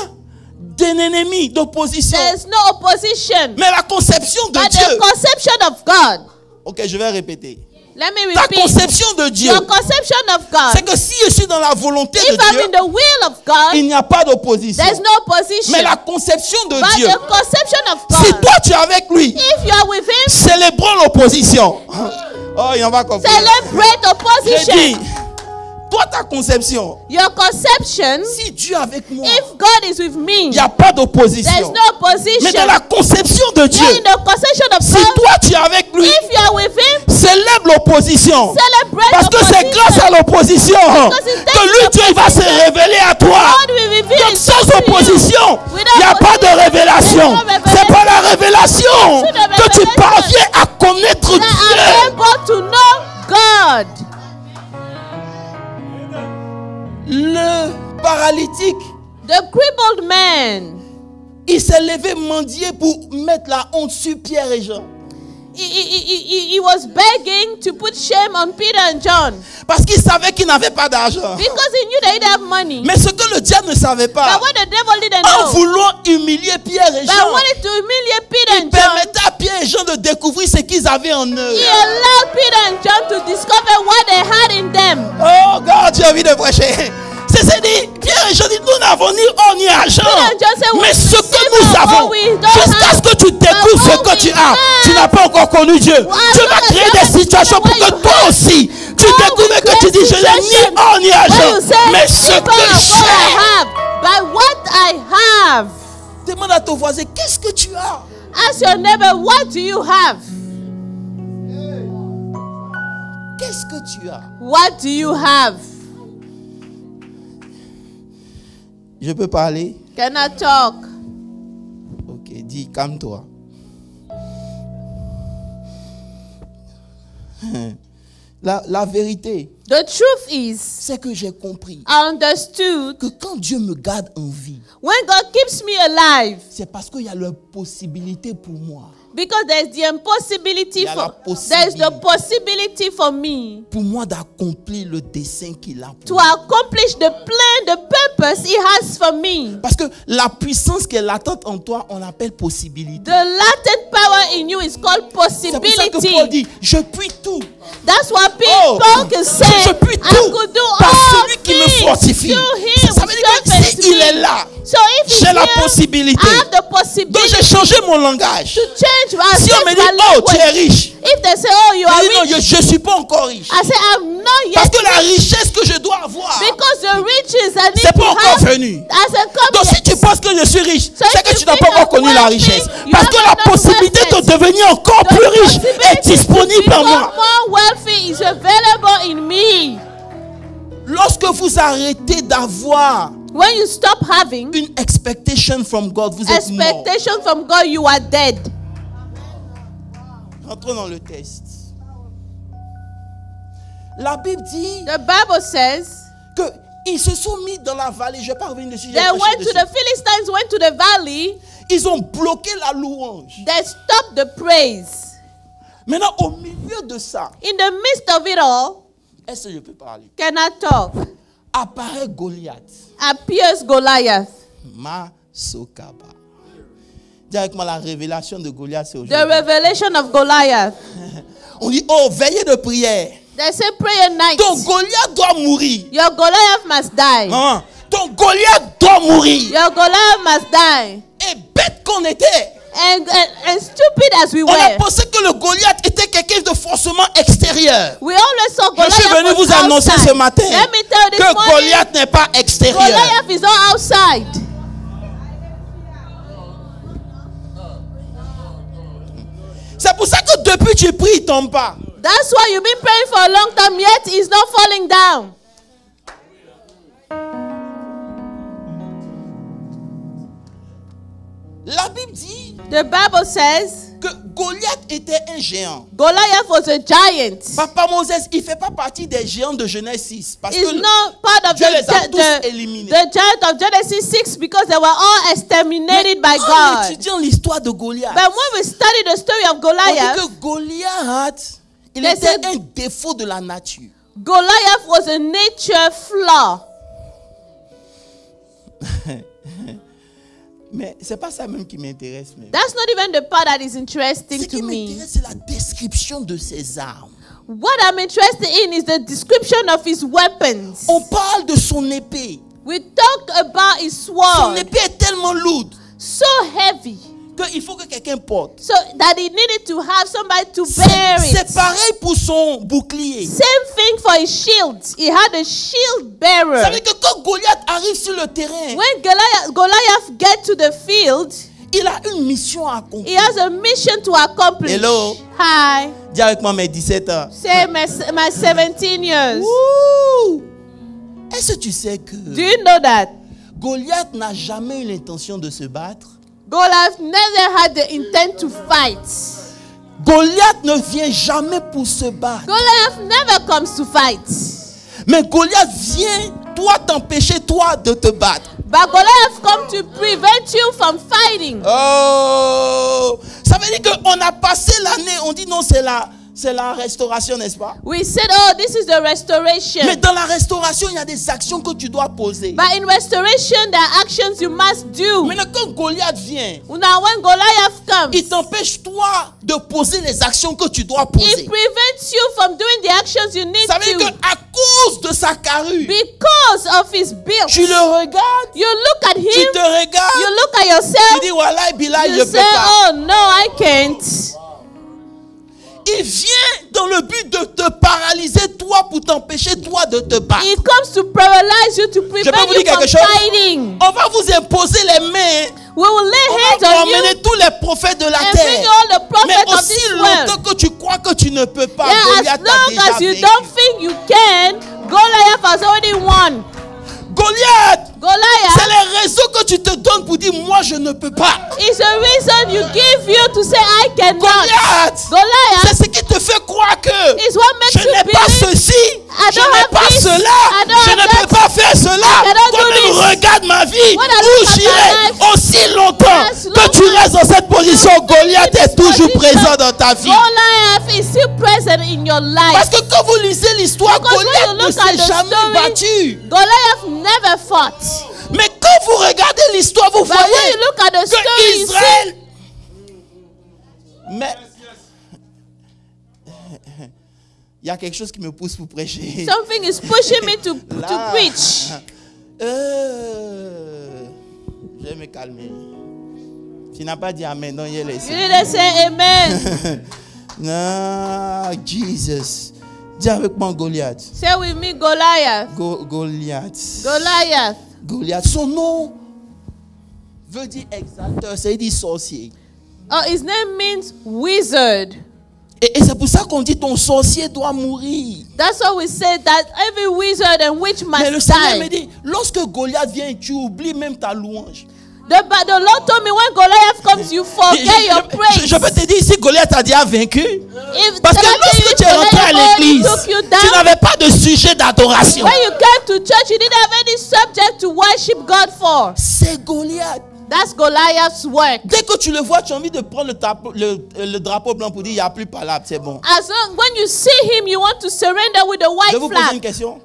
d'ennemi, d'opposition. There's no opposition. Mais la conception de But the Dieu, conception of God. ok, je vais répéter. Let me Ta repeat. conception de Dieu, Your conception of c'est God. que si je suis dans la volonté de If I'm Dieu, in the will of il God, n'y a pas d'opposition. there's no opposition. Mais la conception de But Dieu, the conception of si God, toi tu es avec lui, if you are with Him, célébrons l'opposition. Oh, il en va comprendre. celebrate J'ai opposition. dit, toi ta conception, Your conception, si Dieu est avec moi, if God is with me, il n'y a pas there's d'opposition. no opposition. Mais dans la conception de But Dieu, in the conception of si God, toi tu es avec lui, if you are with Him, célèbre l'opposition. celebrate Parce que c'est opposition. grâce à l'opposition Because it's que lui, Dieu, il va se révéler à toi. God will reveal Donc Himself sans to you. opposition, Without il n'y a pas de révélation. there's no revelation. C'est pas la révélation It's not a que tu revelation. parviens à connaître That Dieu. I'm able to know God. Le paralytique, The crippled man, il s'est levé mendier pour mettre la honte sur Pierre et Jean. he was begging to put shame on Peter and John Parce qu'il savait qu'il n'avait pas d'argent. because he knew they didn't have money. Mais ce que le diable ne savait But pas, what the devil didn't en know, voulant humilier Pierre et but Jean, wanted to humiliate Peter il and John, permettait à Pierre et Jean de découvrir ce qu'ils avaient en eux. he allowed Peter and John to discover what they had in them. Oh God, j'ai envie de prêcher. s'est dit, Pierre et Jean dit, nous n'avons ni or ni argent. Mais ce que nous avons, jusqu'à ce que tu découvres ce que tu as, tu n'as pas encore connu Dieu. Dieu va créer des situations pour que toi aussi, tu découvres que tu dis, je n'ai ni or ni argent. Mais ce que j'ai. By what I have. Demande à ton voisin, qu'est-ce que tu as? Ask your neighbor, what do you have? Qu'est-ce que tu as? What do you have? Je peux parler? Can I talk? Ok, dis, calme-toi. La vérité, the truth is, c'est que j'ai compris I understood que quand Dieu me garde en vie, when God keeps me alive, c'est parce qu'il y a la possibilité pour moi. Because there's the impossibility there's the possibility for me. Pour moi d'accomplir le dessein qu'il a pour to accomplish the plan, the purpose He has for me. Parce que la puissance qui est latente en toi, on l'appelle possibilité. The latent power in you is called possibility. C'est pour ça que Paul dit, je puis tout. That's what Paul can say. Je puis tout par celui qui me fortifie. Ça veut dire que s'il est là, j'ai la possibilité. Donc j'ai changé mon langage. Si on me dit, oh, tu es riche. If they say, oh, you are rich, non, je ne suis pas encore riche. I say, I'm not yet. Parce que la richesse que je dois avoir, because the riches I need c'est pas encore venu. Donc si tu penses que je suis riche, c'est que tu n'as pas encore connu la richesse. Parce que la possibilité de devenir encore plus riche est disponible en moi. More wealthy is available in me. Lorsque vous arrêtez d'avoir when you stop having une expectation from God, vous êtes mort. Expectation from God, you are dead. Rentrons dans le test. La Bible dit, the Bible says, que ils se sont mis dans la vallée. Je ne vais pas revenir dessus. They went to the Philistines, went to the valley. Ils ont bloqué la louange. They stopped the praise. Maintenant, au milieu de ça, in the midst of it all, est-ce que je peux parler? Can I talk? Apparaît Goliath. Appears Goliath. Masokaba. Dis avec moi la révélation de Goliath, c'est aujourd'hui. The revelation of Goliath. On dit, oh, veillée de prière. They say prayer night. Ton Goliath doit mourir. Your Goliath must die. Ton Goliath doit mourir. Your Goliath must die. Et bête qu'on était. And stupid as we were. On a pensé que le Goliath était quelqu'un de forcément extérieur. We always saw Goliath. Je suis venu vous annoncer ce matin que Goliath n'est pas extérieur. Goliath is not outside. C'est pour ça que depuis tu pries, il ne tombe pas. That's why you've been praying for a long time, yet he's not falling down. La Bible dit, the Bible says, que Goliath était un géant. Goliath was a giant. Papa Moses, il ne fait pas partie des géants de Genèse 6. Parce que not part of Dieu les a tous éliminés. The giant of Genesis 6 because they were all exterminated by God. En étudiant l'histoire de Goliath, but when we study the story of Goliath, on dit que Goliath, il était un défaut de la nature. Goliath was a nature flaw. Mais c'est pas ça même qui m'intéresse. That's not even the part that is interesting to me. Ce qui m'intéresse, c'est la description de ses armes. What I'm interested in is the description of his weapons. On parle de son épée. We talk about his sword. Son épée est tellement lourde. So heavy. Il faut que quelqu'un porte. So that he needed to have somebody to bear it. C'est pareil pour son bouclier. Same thing for his shield. He had a shield bearer. Ça veut dire que quand Goliath arrive sur le terrain, when Goliath get to the field, il a une mission à accomplir. He has a mission to accomplish. Hello. Hi. Dis avec moi mes 17 ans. Say my 17 years. Est-ce que tu sais que Do you know that Goliath n'a jamais eu l'intention de se battre? Goliath never had the intent to fight. Goliath ne vient jamais pour se battre. Goliath never comes to fight. Mais Goliath vient t'empêcher toi de te battre. But Goliath come to prevent you from fighting. Oh, ça veut dire qu'on a passé l'année, on dit non, c'est C'est la restauration, n'est-ce pas? We said, oh, this is the restoration. Mais dans la restauration, il y a des actions que tu dois poser. But in restoration, there are actions you must do. Maintenant, quand Goliath vient, Now, when Goliath comes, il t'empêche toi de poser les actions que tu dois poser. it prevents you from doing the actions you need Ça veut dire to. qu'à cause de sa carrure, Because of his build, tu le regardes, you look at tu him, te regardes, you look at tu yourself, dis voilà, Bilal, je you peux say, pas. oh no, I can't. Il vient dans le but de te paralyser toi pour t'empêcher toi de te battre. It comes to paralyze you, to Je peux prevent vous you dire from quelque chose? fighting. On va vous imposer les mains. We will lay On hands va on you emmener tous les prophètes de la and bring terre. all the Mais prophets of aussi this world. longtemps que tu crois que tu ne peux pas, Yeah, as Goliath t'a long déjà as you vaincu. don't think you can, Goliath has already won. Goliath, c'est Goliath les raisons que tu te donnes pour dire moi je ne peux pas. is a reason you give you to say I cannot. Goliath, c'est Goliath ce qui te fait croire que is what makes je you n'ai pas believe ceci, I je don't n'ai have pas this, cela, I don't je have ne that, peux pas faire cela. I cannot do Toi-même this. regarde ma vie When I où look at my j'irai life, aussi longtemps as que long tu restes dans cette position. Goliath est toujours position, présent dans ta vie. Goliath is still present in your Parce life. que quand vous lisez l'histoire, Because when Goliath you ne look at s'est the jamais story, battu. Goliath never fought. Mais quand vous regardez l'histoire, vous But when voyez you look at the story, que you see Israël... Mais il y a quelque chose qui me pousse pour prêcher. something is pushing me to Là. preach. Je vais me calmer. Tu n'as pas dit amen, non, il est laissé. You didn't say amen. Non, Jesus. Dis avec moi Goliath. Say with me, Goliath. Goliath. Goliath. Goliath. Son nom veut dire exalteur, c'est dit sorcier. Oh, his name means wizard. Et c'est pour ça qu'on dit ton sorcier doit mourir. That's why we say that every wizard and witch Mais le must Seigneur me die. dit, lorsque Goliath vient, tu oublies même ta louange. The Lord told me when Goliath comes, you forget your praise. Je peux te dire, si Goliath a déjà vaincu, If parce que Goliath lorsque tu es rentré à Goliath l'église, took you tu down, n'avais pas de sujet d'adoration. when you came to church, you didn't have any subject to worship God for. C'est Goliath. That's Goliath's work. Dès que tu le vois, tu as envie de prendre le drapeau blanc pour dire, il n'y a plus parlable, c'est bon. As long, when you see him, you want to surrender with the Je white vais vous poser une flag. question.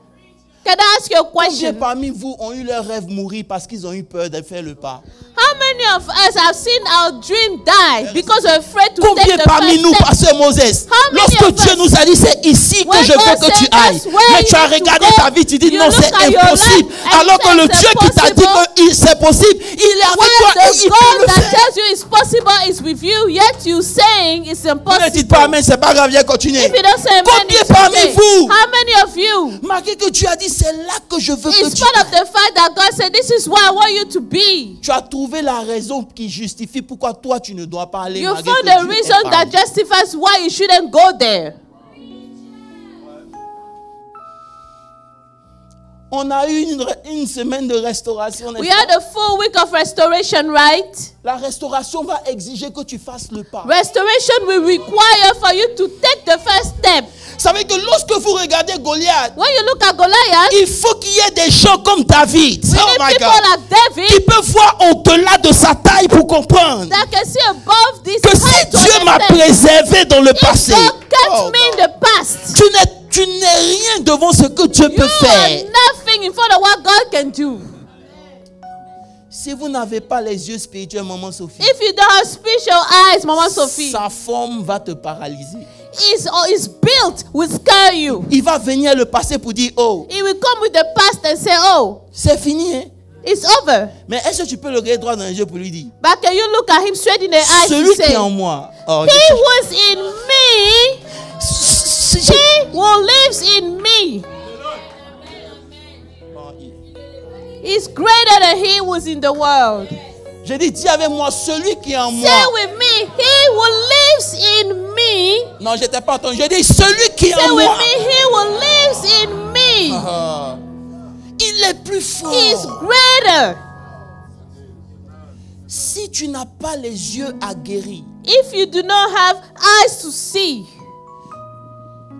Can I ask you a Combien question? parmi vous ont eu leur rêve mourir parce qu'ils ont eu peur de faire le pas? How many of us have seen our dream die because we're afraid to Combien take the parmi nous, first step? pasteur Moses, How many lorsque of Dieu us, nous a dit c'est ici que when je veux God que tu said ailles, that's where mais you tu as need to regardé go, ta vie, tu dis you non, look c'est at your impossible. life and Alors que say le it's Dieu qui t'a dit impossible. que c'est possible, il est avec When toi et the il peut God le that faire. tells you it's possible is with you, yet you saying it's Ne impossible. dites pas amen, c'est pas grave, viens continuer. If you don't say amen, Combien it's parmi okay. vous, How many of you, malgré que tu as dit c'est là que je veux in que tu spite of the fact that God said, this is where I want you to be, tu as trouvé la raison qui justifie pourquoi toi tu ne dois pas aller. you malgré found que the Dieu reason ait that parlé. justifies why you shouldn't go there. On a eu une semaine de restauration. n'est-ce We pas? had a full week of restoration, right? La restauration va exiger que tu fasses le pas. Restoration will require for you to take the first step. Vous savez que lorsque vous regardez Goliath, When you look at Goliath, il faut qu'il y ait des gens comme David. we Oh need my people God. like Qui David peuvent voir au-delà de sa taille pour comprendre that can see above this que si height to Dieu m'a understand. préservé dans le If passé, God kept oh, me in the past, tu n'es rien devant ce que Dieu you peut are faire. nothing in front of what God can do. Si vous n'avez pas les yeux spirituels, maman Sophie, If you don't have spiritual eyes, Mama Sophie, sa forme va te paralyser. is built will scare you. Il va venir le passé pour dire, oh, It will come with the past and say, oh, c'est fini. Hein? it's over. Mais est-ce que tu peux le regarder droit dans les yeux pour lui dire, But can you look at him straight in the eyes celui and qui est say, en moi, oh, he was in me, he who lives in me is greater than he was in the world. je dis, dis avec moi, celui qui est en moi. Say with me, he who lives in me. Non, je t'ai pas entendu. Je dis, celui qui est Say en with moi. me, he who lives in me Ah, il est plus fort. is greater. Si tu n'as pas les yeux aguerris, If you do not have eyes to see,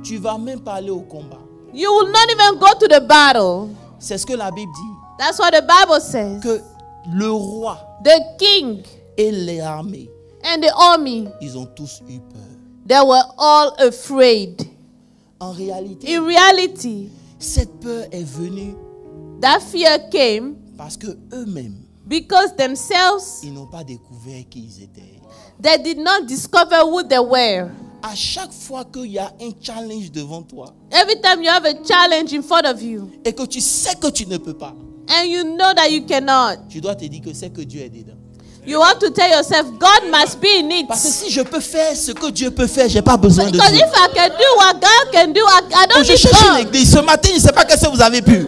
tu vas même pas aller au combat. you will not even go to the battle. C'est ce que la Bible dit. That's what the Bible says. Que le roi The king et l'armée, and the army, ils ont tous eu peur. They were all afraid. En réalité, In reality, cette peur est venue that fear came parce que eux-mêmes, because themselves, ils n'ont pas découvert qui ils étaient. they did not discover who they were. À chaque fois qu'il y a un challenge devant toi Every time you have a challenge in front of you et que tu sais que tu ne peux pas, and you know that you cannot, tu dois te dire que c'est que Dieu est dedans. you have to tell yourself, God must be in it. Parce que si je peux faire ce que Dieu peut faire, j'ai pas besoin de Because Dieu. if I can do what God can do, I don't Je need cherche une God. église. Ce matin, je ne sais pas qu'est-ce que vous avez pu.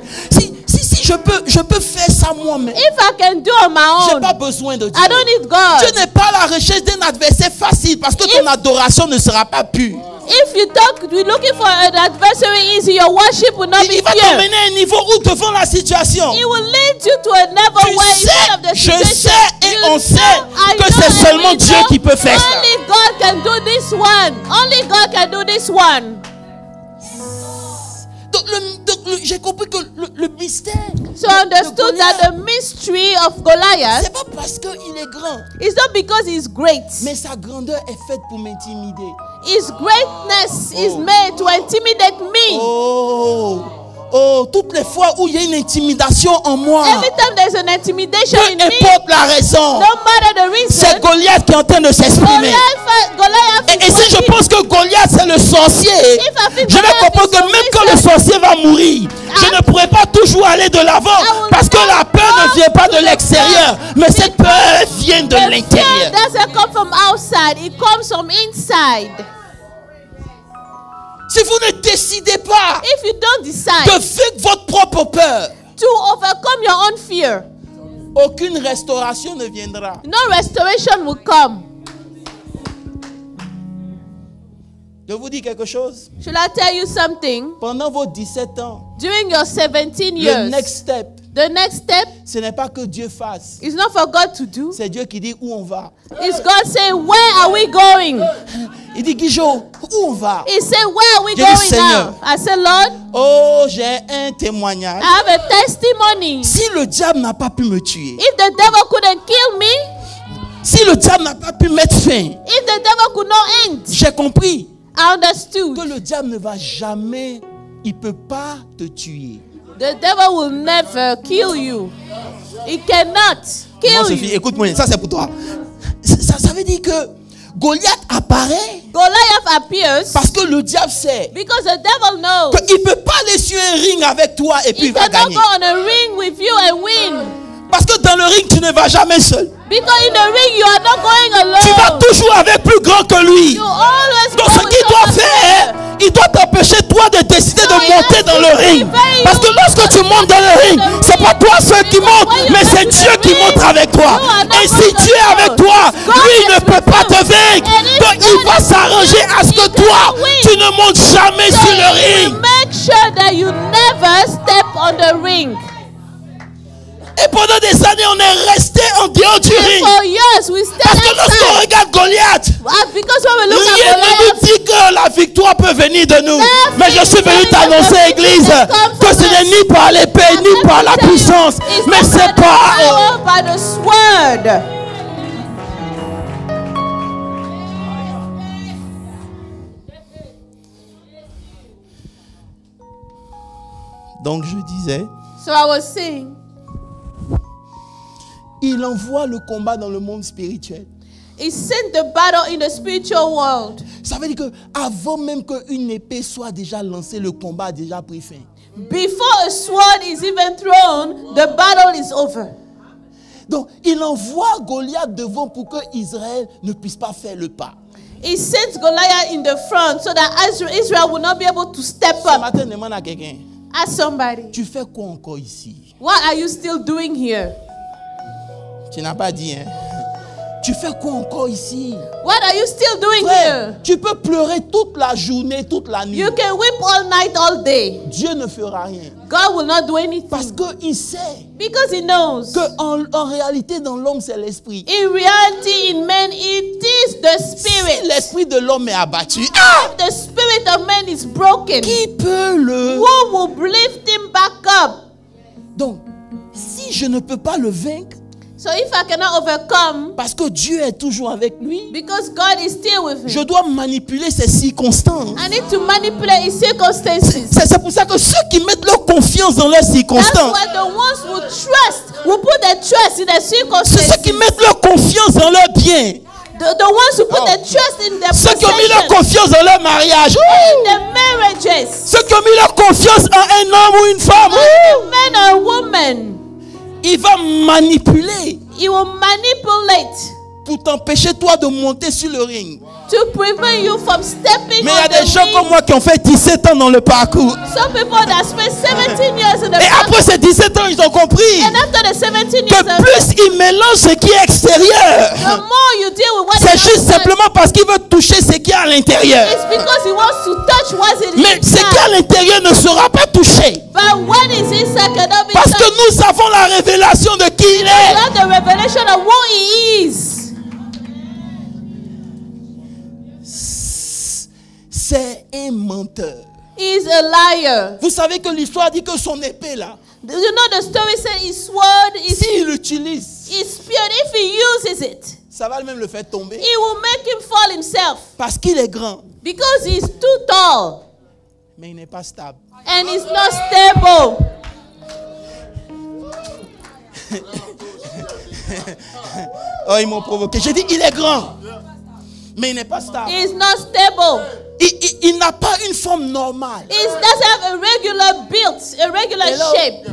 Si je peux faire ça moi-même. If I can do on my Je n'ai own, pas besoin de Dieu. I don't need God. Dieu n'est pas à la recherche d'un adversaire facile parce que ton adoration ne sera pas pure. If you you're looking for an adversary easy, your worship will not be Il va pure. t'emmener à un niveau où devant la situation. It will lead you to a level Tu where in front of the sais, je situation, sais et you on know, sait I que know c'est and seulement we Dieu know qui peut faire ça. Only God can do this one. Only God can do this one. Donc, j'ai compris que le mystère. So I understood that the mystery of Goliath C'est pas parce qu'il est grand, is not because he's great. mais sa grandeur est faite pour m'intimider. His greatness is made to intimidate me. Oh, toutes les fois où il y a une intimidation en moi, Every time there's an intimidation peu in me, importe la raison, no matter the c'est reason, Goliath qui est en train de s'exprimer. Goliath Et si je pense que Goliath c'est le sorcier, je vais comprendre que même quand le sorcier va mourir, je ne pourrai pas toujours aller de l'avant parce que la peur ne vient pas de l'extérieur, mais cette peur vient de l'intérieur. It doesn't come from outside, it comes from inside. Si vous ne décidez pas If you don't de decide vaincre votre propre peur, to overcome your own fear, aucune restauration ne viendra. no restoration will come. Je vous dis quelque chose. Should I tell you something? Pendant vos 17 ans, During your 17 le years, next step, the next step ce n'est pas que Dieu fasse. is not for God to do. C'est Dieu qui dit où on va. It's God saying, where are we going? Il dit, Guijo, où on va? He said, where are we J'ai dit, going Seigneur. now? I said, Lord, Oh, j'ai un témoignage. I have a testimony. Si le diable n'a pas pu me tuer, If the devil couldn't kill me, si le diable n'a pas pu mettre fin, if the devil could not end, j'ai compris I understood. que le diable ne va jamais, il ne peut pas te tuer. The devil will never kill you. He cannot Non, kill Sophie, you. écoute-moi, ça c'est pour toi. Ça veut dire que Goliath apparaît Goliath appears parce que le diable sait because the devil knows qu'il ne peut pas aller sur un ring avec toi et puis he il va cannot gagner. go on a ring with you and win. Parce que dans le ring, tu ne vas jamais seul. Because in the ring, you are not going alone. Tu vas toujours avec plus grand que lui. You always Donc go ce with qu'il doit someone faire, better. il doit t'empêcher toi de décider So de he monter has dans to le ring. prevent Parce que you lorsque tu montes dans le ring, c'est pas toi seul qui monte, when you mais go c'est to the Dieu qui ring, monte avec toi. you are not Et si going Dieu est alone. avec toi, God lui is ne peut with pas you. te vaincre. And if Donc il God va is s'arranger with à ce you, que he toi, cannot win. tu ne montes jamais So sur le he ring. will make sure that you never step on the ring. Et pendant des années, on est resté en dehors du And ring. for years, we stayed Parce que lorsqu'on outside. regarde Goliath, Because when we look rien at ne nous Goliath, dit que la victoire peut venir de nous. Nothing Mais je suis venu is t'annoncer, telling us Église, that victory que comes ce from n'est us. ni par l'épée, ni par la puissance, it's mais not c'est by the par... power, by the sword. Donc je disais, So I was saying, il envoie le combat dans le monde spirituel. he sent the battle in the spiritual world. Ça veut dire que avant même qu'une épée soit déjà lancée, le combat a déjà pris fin. Before a sword is even thrown, the battle is over. Donc il envoie Goliath devant pour que Israël ne puisse pas faire le pas. He sent Goliath in the front so that Israel will not be able to step Ce up. matin, demande à quelqu'un, Ask somebody, tu fais quoi encore ici? what are you still doing here? Tu n'as pas dit, hein? Tu fais quoi encore ici? What are you still doing Frère, here? tu peux pleurer toute la journée, toute la nuit. You can weep all night, all day. Dieu ne fera rien. God will not do anything. Parce qu'il sait Because he knows. qu'en réalité, dans l'homme, c'est l'esprit. In reality, in man, it is the Si spirit. l'esprit de l'homme est abattu, If the spirit of man is broken, qui peut le... who will lift him back up? Donc, si je ne peux pas le vaincre, So if I cannot overcome, parce que Dieu est toujours avec lui, because God is still with me, je dois manipuler ses circonstances. I need to manipulate his circumstances. C'est pour ça que ceux qui mettent leur confiance dans leurs circonstances, that's why the ones who trust, who put their trust in their circumstances, c'est ceux qui mettent leur confiance dans leurs biens. The ones who put their trust in their ceux qui ont mis leur confiance dans leur mariage, in their marriages, ceux qui ont mis leur confiance en un homme ou une femme, a man or a woman, il va manipuler. He will manipulate pour t'empêcher toi de monter sur le ring. To prevent you from stepping. Mais il y a des gens comme moi qui ont fait 17 ans dans le parcours. Some people that spent 17 years in the Et après ces 17 ans, ils ont compris and after the 17 years que plus ils mélangent ce qui est extérieur, the more you deal with what c'est juste simplement parce qu'il veut toucher ce qui est à l'intérieur. It's because he wants to touch what's in Mais ce qui est à l'intérieur ne sera pas touché. But what is inside cannot be parce que nous avons la révélation de qui il est. We have the revelation of who he is. C'est un menteur. He is a liar. Vous savez que l'histoire dit que son épée là, you know the story said his sword is, s'il l'utilise, his spear, if he uses it, ça va même le faire tomber. It will make him fall himself. Parce qu'il est grand. Because he's too tall. Mais il n'est pas stable. And he's not stable. Oh, ils m'ont provoqué. J'ai dit, il est grand. Mais il n'est pas stable. He's not stable. Il n'a pas une forme normale. He doesn't have a regular build, a regular shape.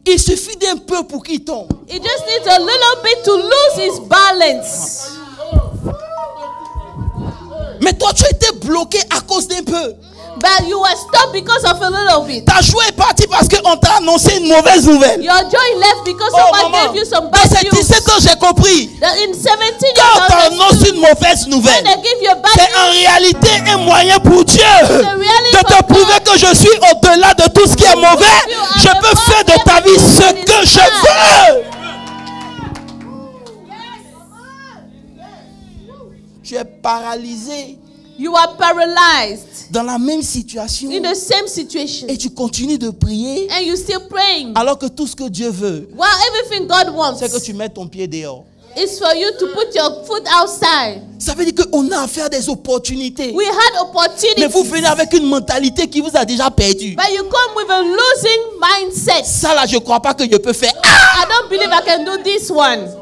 Il suffit d'un peu pour qu'il tombe. He just needs a little bit to lose his balance. Mais toi, tu étais bloqué à cause d'un peu. But you were stopped because of a little bit. Ta joie est partie parce qu'on t'a annoncé une mauvaise nouvelle. Your joy left because someone gave you some bad news. Dans ces 17 ans, j'ai compris. That in 17 years, quand on t'annonce une mauvaise nouvelle, c'est en réalité un moyen pour Dieu de te prouver que je suis au-delà de tout ce qui est mauvais. Je peux faire de ta vie ce que je veux. Tu es paralysé. You are paralyzed. Dans la même situation. In the same situation. Et tu continues de prier. And you still praying. Alors que tout ce que Dieu veut, well, everything God wants, c'est que tu mettes ton pied dehors. It's for you to put your foot outside. Ça veut dire qu'on a affaire à des opportunités. We had opportunities. Mais vous venez avec une mentalité qui vous a déjà perdu. But you come with a losing mindset. Ça là, je crois pas que je peux faire. I don't believe I can do this one.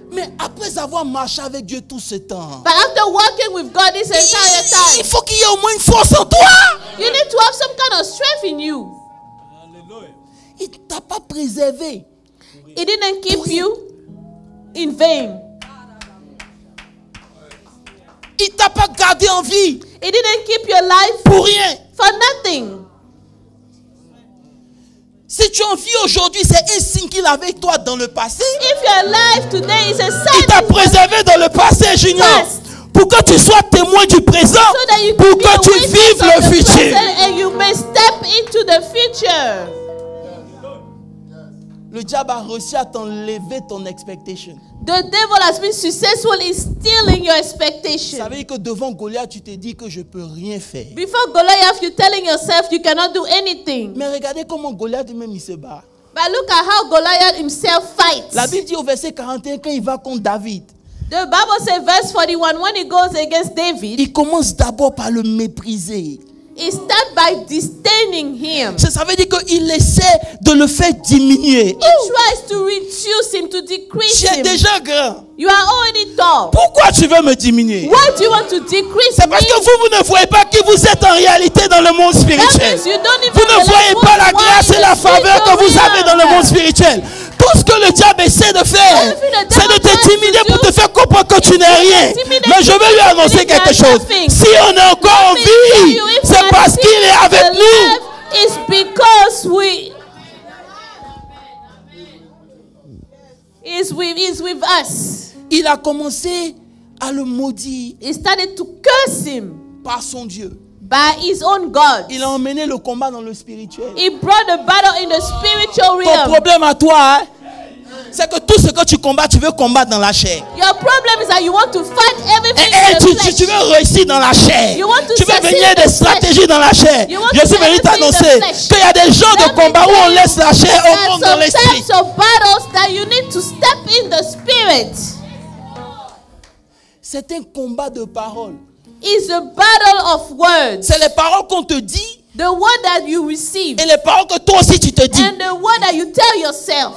Mais après avoir marché avec Dieu tout ce temps, but after working with God this entire time, il faut qu'il y ait au moins une force en toi. You need to have some kind of strength in you. Il t'a pas préservé. He didn't keep you in vain. Il t'a pas gardé en vie. He didn't keep your life pour rien. For nothing. Si tu en vis aujourd'hui, c'est un signe qu'il est avec toi dans le passé. If your life today is a sign, il t'a préservé dans le passé, Junior. Pour que tu sois témoin du présent, so pour que tu vives le futur. And you may step into the future. Le diable a réussi à t'enlever ton expectation. The devil has been successful in stealing your expectation. Ça veut dire que devant Goliath, tu te dis que je peux rien faire. Before Goliath, you're telling yourself you cannot do anything. Mais regardez comment Goliath même il se bat. But look at how Goliath himself fights. La Bible dit au verset 41 quand il va contre David. The Bible says verse 41 when he goes against David. Il commence d'abord par le mépriser. He starts by disdaining him. Ça veut dire qu'il essaie de le faire diminuer. He tries to reduce him, to decrease him. Tu es déjà grand. You are already tall. Pourquoi tu veux me diminuer? Why do you want to decrease C'est parce que vous ne voyez pas qui vous êtes en réalité dans le monde spirituel. Vous ne voyez pas la grâce et la faveur que vous avez dans le monde spirituel. Tout ce que le diable essaie de faire, c'est de te diminuer pour te faire comprendre que tu n'es rien. Mais je veux lui annoncer quelque chose. Si on est encore en vie, c'est parce qu'il est avec nous. It's because He's with us. Il a commencé à le maudire. He started to curse him. Par son Dieu. By his own God. Il a emmené le combat dans le spirituel. He brought the battle in the spiritual realm. Ton problème à toi, c'est que tout ce ce que tu combats, tu veux combattre dans la chair. Your problem is that you want to fight everything Et in the flesh. tu veux réussir dans la chair. You want to Tu veux succeed venir in des the stratégies dans la chair. You want Je to suis venu succeed in the t'annoncer flesh. qu'il y a des gens de Let me combat où tell on you laisse la chair au There monde are dans some l'esprit. types of battles that you need to step in the spirit. C'est un combat de paroles. It's a battle of words. C'est les paroles qu'on te dit The word that you receive et les paroles que toi aussi tu te dis. and the word that you tell yourself.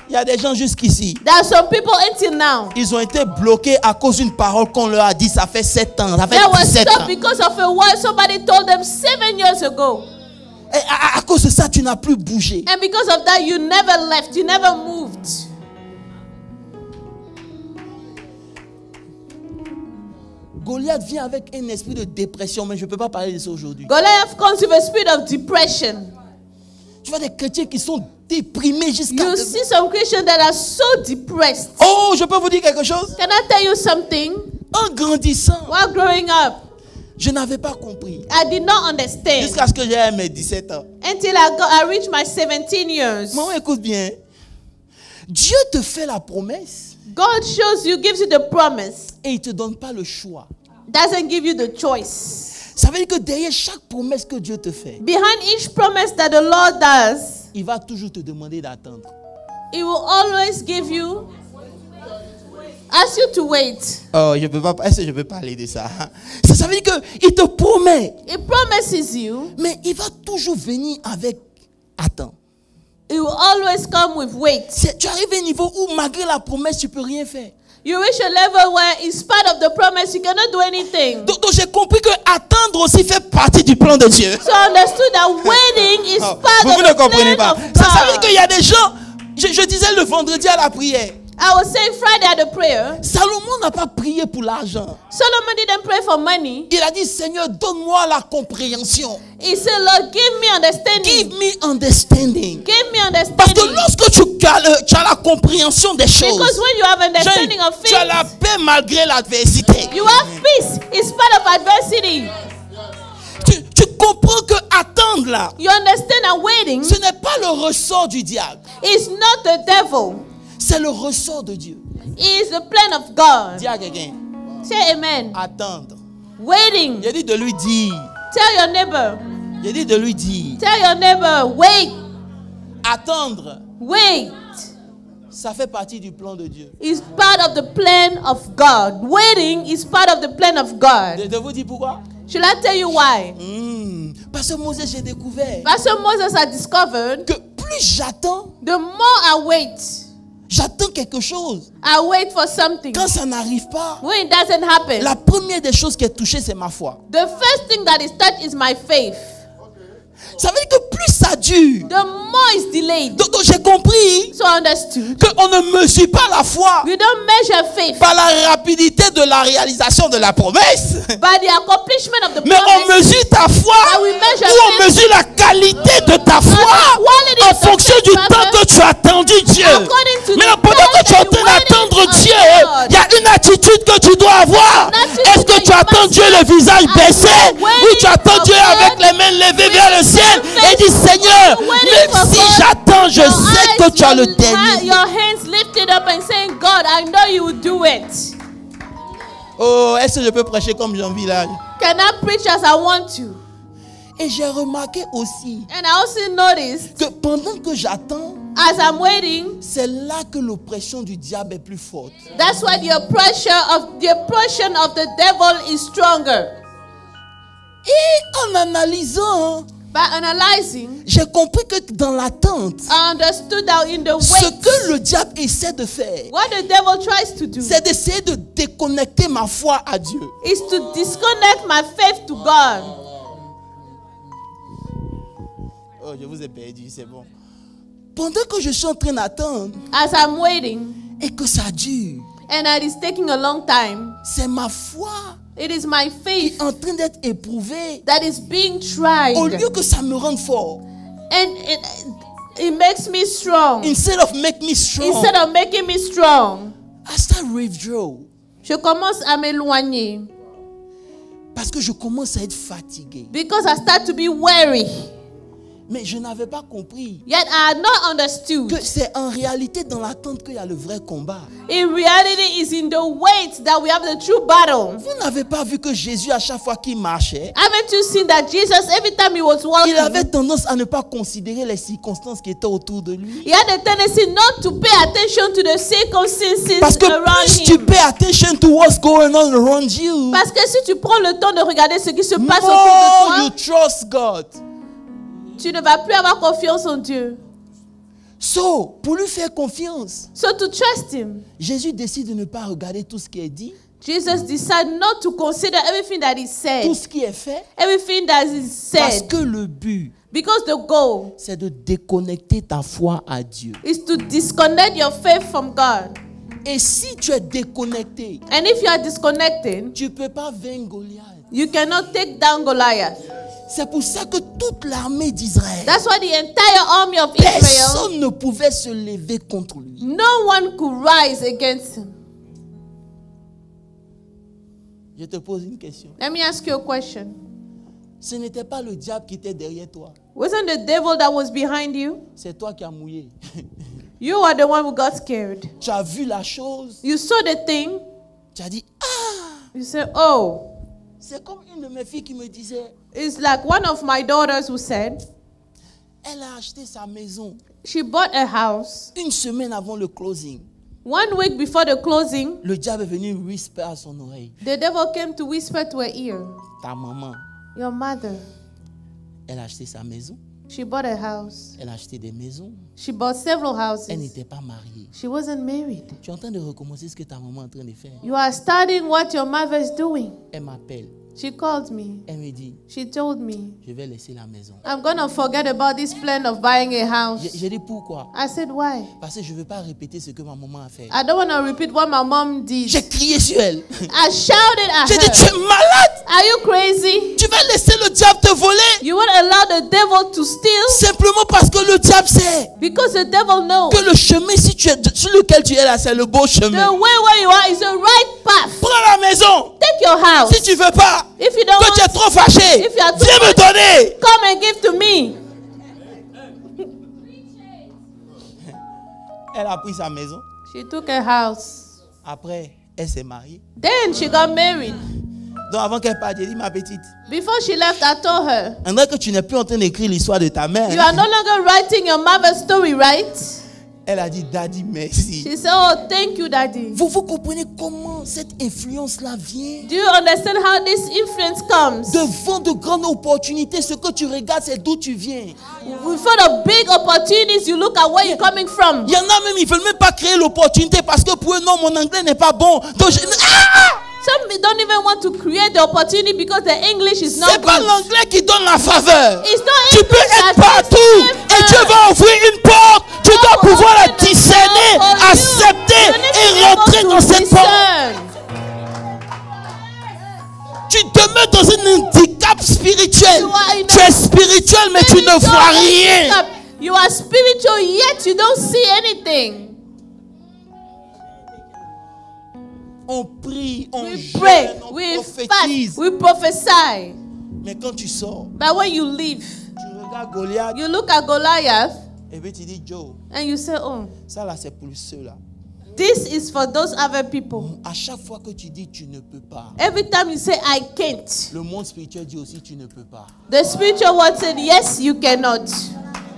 Il y a des gens jusqu'ici. There are some people until now. Ils ont été bloqués à cause d'une parole qu'on leur a dit. Ça fait 7 ans. Ça fait They were 17 stuck ans. because of a word somebody told them 7 years ago. Et à cause de ça, tu n'as plus bougé. And because of that, you never left. You never moved. Goliath vient avec un esprit de dépression, mais je ne peux pas parler de ça aujourd'hui. Goliath comes with a spirit of depression. Tu vois des chrétiens qui sont déprimés jusqu'à... You see some Christians that are so depressed. Oh, je peux vous dire quelque chose? Can I tell you something? En grandissant, While growing up, je n'avais pas compris. I did not understand Jusqu'à ce que j'ai mes 17 ans. until I reached my 17 years. Maman, écoute bien. Dieu te fait la promesse God shows you, gives you the promise, et il ne te donne pas le choix. doesn't give you the choice. Ça veut dire que derrière chaque promesse que Dieu te fait, Behind each promise that the Lord does, il va toujours te demander d'attendre. He will always give you, ask you to wait. Oh, je peux pas. Est-ce que je peux parler de ça? Ça veut dire qu'il te promet, He promises you, mais il va toujours venir avec attends. He will always come with wait. Tu arrives à un niveau où malgré la promesse, tu peux rien faire. You reach a level where, in spite of the promise, you cannot do anything. Donc j'ai compris que attendre aussi fait partie du plan de Dieu. So I understood that waiting is part Vous of ne the comprenez plan pas. of Ça veut dire God. qu'il y a des gens. Je disais le vendredi à la prière. I was saying Friday at the prayer, Salomon n'a pas prié pour l'argent. Solomon didn't pray for money. Il a dit, Seigneur, donne-moi la compréhension. He said, Lord, give me understanding. Give me understanding. Give me Parce que understanding. lorsque tu as la compréhension des choses, Because when you have understanding of tu as la things, paix malgré l'adversité. you have peace in spite of adversity. Tu comprends que attendre là, You understand that waiting ce n'est pas le ressort du diable. is not the devil. C'est le ressort de Dieu. It is the plan of God. Dis à quelqu'un, Say amen. attendre. Waiting. J'ai dit de lui dire. Tell your neighbor. J'ai dit de lui dire. Tell your neighbor, wait. Attendre, Wait. ça fait partie du plan de Dieu. Is part of the plan of God. Waiting is part of the plan of God. De vous dire pourquoi? Should I tell you why? Parce que Moses, j'ai découvert Pastor Moses had discovered que plus j'attends, the more I wait, j'attends quelque chose. I wait for something. Quand ça n'arrive pas, When it doesn't happen, la première des choses qui est touchée, c'est ma foi. the first thing that is touched is my faith. Ça veut dire que plus ça dure, The more it's delayed. donc j'ai compris So I understood. qu'on ne mesure pas la foi We don't measure faith par la rapidité de la réalisation de la promesse, by the accomplishment of the mais on promise. mesure ta foi But we measure ou on faith mesure la qualité de ta foi quality en of the fonction faith, du brother. temps que tu as attendu Dieu. According to Maintenant, the pendant time que tu es en that train you waited d'attendre on Dieu, God. il y a une attitude que tu dois avoir. An attitude Est-ce que that tu you attends must Dieu le visage have. baissé As you are ou tu attends waiting Dieu for avec God les mains levées with vers le your ciel face, et dis Seigneur, waiting même for si God, j'attends, je sais que tu as le your dernier. hands lifted up and saying, God, I know you will do it. Oh, est-ce que je peux prêcher comme j'ai envie là? Can I preach as I want to? Et j'ai remarqué aussi And I also noticed, que pendant que j'attends, as I'm waiting, c'est là que l'oppression du diable est plus forte. that's why the oppression of the devil is stronger. Et en analysant, By analyzing, j'ai compris que dans l'attente, I understood that in the ce wait, que le diable essaie de faire, what the devil tries to do c'est d'essayer de déconnecter ma foi à Dieu. is to disconnect my faith to God. Oh, je vous ai perdu, c'est bon. Pendant que je suis en train d'attendre As I'm waiting, et que ça dure, and it is taking a long time, c'est ma foi it is my qui faith est en train d'être éprouvée. that is being tried. Au lieu que ça me rende fort, And it makes me strong. instead of make me strong, Instead of making me strong, I start withdraw. je commence à m'éloigner. Parce que je commence à être fatigué. Because I start to be weary. Mais je n'avais pas compris Yet I had not understood. que c'est en réalité dans l'attente qu'il y a le vrai combat. In reality, it's in the wait that we have the true battle. Vous n'avez pas vu que Jésus, à chaque fois qu'il marchait, Haven't you seen that Jesus, every time he was walking, il avait tendance à ne pas considérer les circonstances qui étaient autour de lui? he had a tendency not to pay attention to the circumstances Parce que around plus tu him. pay attention to what's going on around you, Parce que si tu prends le temps de regarder ce qui se passe autour more de you toi, trust God. tu ne vas plus avoir confiance en Dieu. So, pour lui faire confiance, So to trust him, Jésus décide de ne pas regarder tout ce qui est dit, Jesus decided not to consider everything that he said, tout ce qui est fait, everything that is parce said, que le but, because the goal c'est de déconnecter ta foi à Dieu. is to disconnect your faith from God. Et si tu es déconnecté, And if you are disconnected, tu ne peux pas vaincre Goliath. you cannot take down Goliath. C'est pour ça que toute l'armée d'Israël, That's why the entire army of Israel, personne ne pouvait se lever contre lui. no one could rise against him. Je te pose une question. Let me ask you a question. Ce n'était pas le diable qui était derrière toi. Wasn't the devil that was behind you? C'est toi qui as mouillé. You are the one who got scared. Tu as vu la chose. You saw the thing. Tu as dit, ah! You said, oh. C'est comme une de mes filles qui me disait, It's like one of my daughters who said, elle a acheté sa maison she bought a house. une semaine avant le closing. 1 week before the closing, Le diable est venu whisper à son oreille. the devil came to whisper to her ear, Ta maman, your mother, elle a acheté sa maison. she bought a house. Elle a acheté des maisons. She bought several Elle houses. n'était pas mariée. She wasn't married. Tu es en train de recommencer ce que ta maman est en train de faire. You are studying what your mother is doing. Elle m'appelle. She called me. Elle me dit, She told me, je vais laisser la maison. I'm going to forget about this plan of buying a house. J'ai dit pourquoi? I said, why? Parce que je ne veux pas répéter ce que ma maman a fait. I don't want to repeat what my mom did. J'ai crié sur elle. I shouted at J'ai dit, tu her, es malade. are you crazy? Tu vas laisser le diable te voler. You won't allow the devil to steal? Simplement parce que le diable sait Because the devil knows que le chemin sur lequel tu es là, c'est le beau the chemin. way where you are is the right path. Prends la maison. Take your house. Si tu veux pas, If you don't que tu es want, trop fâché, if you are too viens me much, donner. come and give to me. Elle a pris sa maison. She took a house. Après, elle s'est mariée. Then she got married. Donc avant qu'elle parte, j'ai dit, ma petite, Before she left, I told her, on dirait que tu n'es plus en train d'écrire l'histoire de ta mère. you are no longer writing your mother's story, right? Elle a dit, Daddy, merci. She said, oh, thank you, Daddy. Vous comprenez comment cette influence-là vient? Do you understand how this influence comes? Devant de grandes opportunités, ce que tu regardes, c'est d'où tu viens. Before the big opportunities, you look at where you're coming from. Il y en a même, ils ne veulent même pas créer l'opportunité parce que pour eux, non, mon anglais n'est pas bon. Donc, Some don't even want to create the opportunity because the English is c'est not pas good. l'anglais qui donne la faveur. It's not Tu peux English être that partout gives et Dieu favor. va ouvrir une porte. Tu dois will pouvoir la open the discerner, door for you. accepter You need to et be able rentrer to dans cette porte. discern. Tu demeures dans un handicap spirituel. You are in Tu es spirituel, mais tu ne vois rien. You are spiritual, yet you don't see anything. On prie, on We jeûne, pray, on we prophétise. fast, we prophesy. Mais quand tu sors, But when you leave, tu regardes Goliath you look at Goliath et puis tu dis, Joe, and you say, oh, ça là c'est pour ceux-là. this is for those other people. À chaque fois que tu dis tu ne peux pas, Every time you say, I can't, le monde spirituel dit aussi tu ne peux pas. the spiritual world said, yes, you cannot.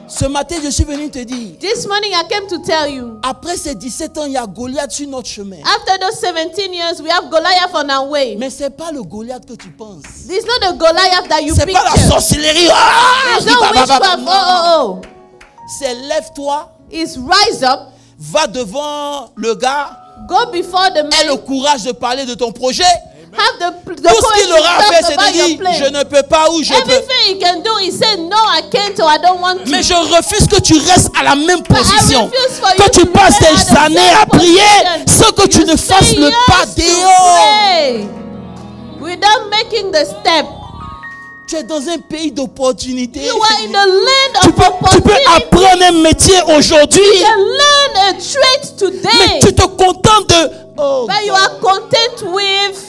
Ce matin, je suis venu te dire, This morning I came to tell you, après ces 17 ans, il y a Goliath sur notre chemin. after those 17 years, we have Goliath on our way. Mais ce n'est pas le Goliath que tu penses. It's not the Goliath that you Ce n'est pas la picture. sorcellerie. Ah, It's not witchcraft. Oh. c'est lève-toi, It's rise up, va devant le gars, go before the aie le man, courage de parler de ton projet. have the Tout ce qu'il aura à faire, c'est de dire, je ne peux pas ou je peux. Everything he can do, he said, no, I can't or I don't want to. Mais je refuse que tu restes à la même But I position. refuse for Que you tu to passes remain des at the années same à prier position. sans que tu You ne fasses say le pas yes to dehors. pray without making the step. Tu es dans un pays d'opportunités. You are in the land Tu of peux opportunity. apprendre un métier aujourd'hui, You can learn a trade mais today. tu te contentes de... Oh, But you are content with.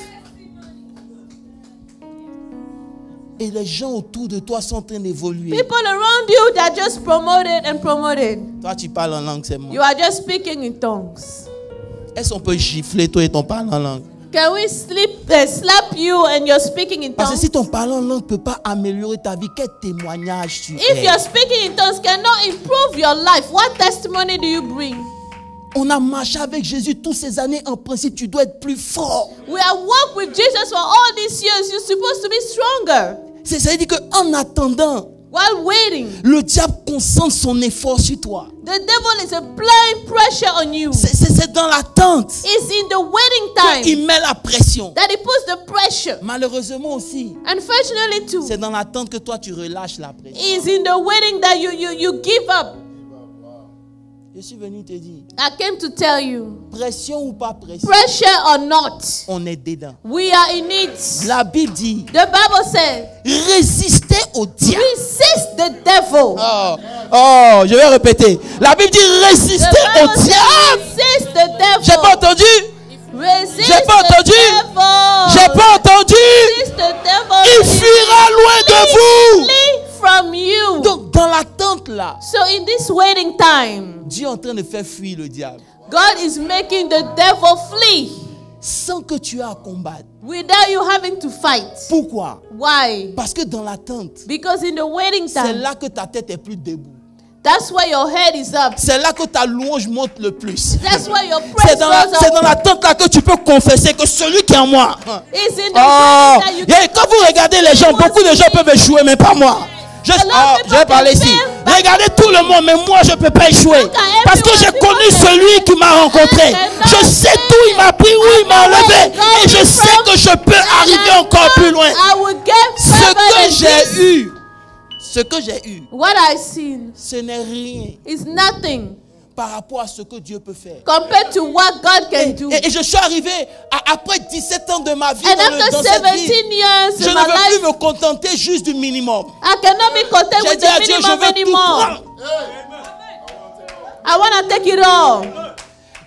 Et les gens autour de toi sont en train d'évoluer. People around you that just promoted and promoted. Toi, tu parles en langue, c'est moi. You are just speaking in tongues. Est-ce qu'on peut gifler toi et ton parle en langue? Can we slap you and you're speaking in Parce que tongues? si ton parle en langue ne peut pas améliorer ta vie, quel témoignage tu If es? you're speaking in tongues cannot improve your life, what testimony do you bring? On a marché avec Jésus toutes ces années. En principe, tu dois être plus fort. We have walked with Jesus for all these years. You're supposed to be stronger. C'est-à-dire qu'en attendant, While waiting, le diable concentre son effort sur toi. the devil is applying pressure on you. C'est dans l'attente It's in the waiting time qu'il met la pression. that he puts the pressure. Malheureusement aussi, Unfortunately too, c'est dans l'attente que toi tu relâches la pression. it's in the waiting that you give up. Je suis venu te dire, I came to tell you, pression ou pas pression, pressure or not, on est dedans. we are in it. La Bible dit, The Bible says, résistez au diable. resist the devil. Oh, je vais répéter. La Bible dit, The résistez Bible au says, diable. resist the J'ai pas devil. entendu. Resist J'ai pas the entendu. devil. J'ai pas entendu. Resist the devil. Il fuira loin de vous. Flee from you. Donc, dans l'attente là, So in this waiting time, Dieu est en train de faire fuir le diable. God is making the devil flee Sans que tu aies à combattre. without you having to fight. Pourquoi? Why? Parce que dans l'attente, Because in the waiting c'est time, là que ta tête est plus debout. that's why your head is up. C'est là que ta louange monte le plus. That's why your C'est praise dans goes up. l'attente là que tu peux confesser que celui qui est en moi. It's in the Oh, waiting that you et quand vous regardez les gens, beaucoup de gens peuvent échouer, mais pas moi. Je vais parler ici. Regardez tout le monde, mais moi je ne peux pas échouer. Parce que j'ai connu celui qui m'a rencontré. Je sais d'où il m'a pris, où il m'a enlevé. Et je sais que je peux arriver encore plus loin. I will get Ce que j'ai eu, what I've seen ce n'est rien is nothing par rapport à ce que Dieu peut faire. compared to what God can do. Et je suis arrivé après 17 ans de ma vie And dans after cette 17 vie. years Je in ne my veux plus life, me contenter juste du minimum. I cannot be content J'ai with dit à the Dieu, je minimum veux tout anymore. prendre. I want to take it all.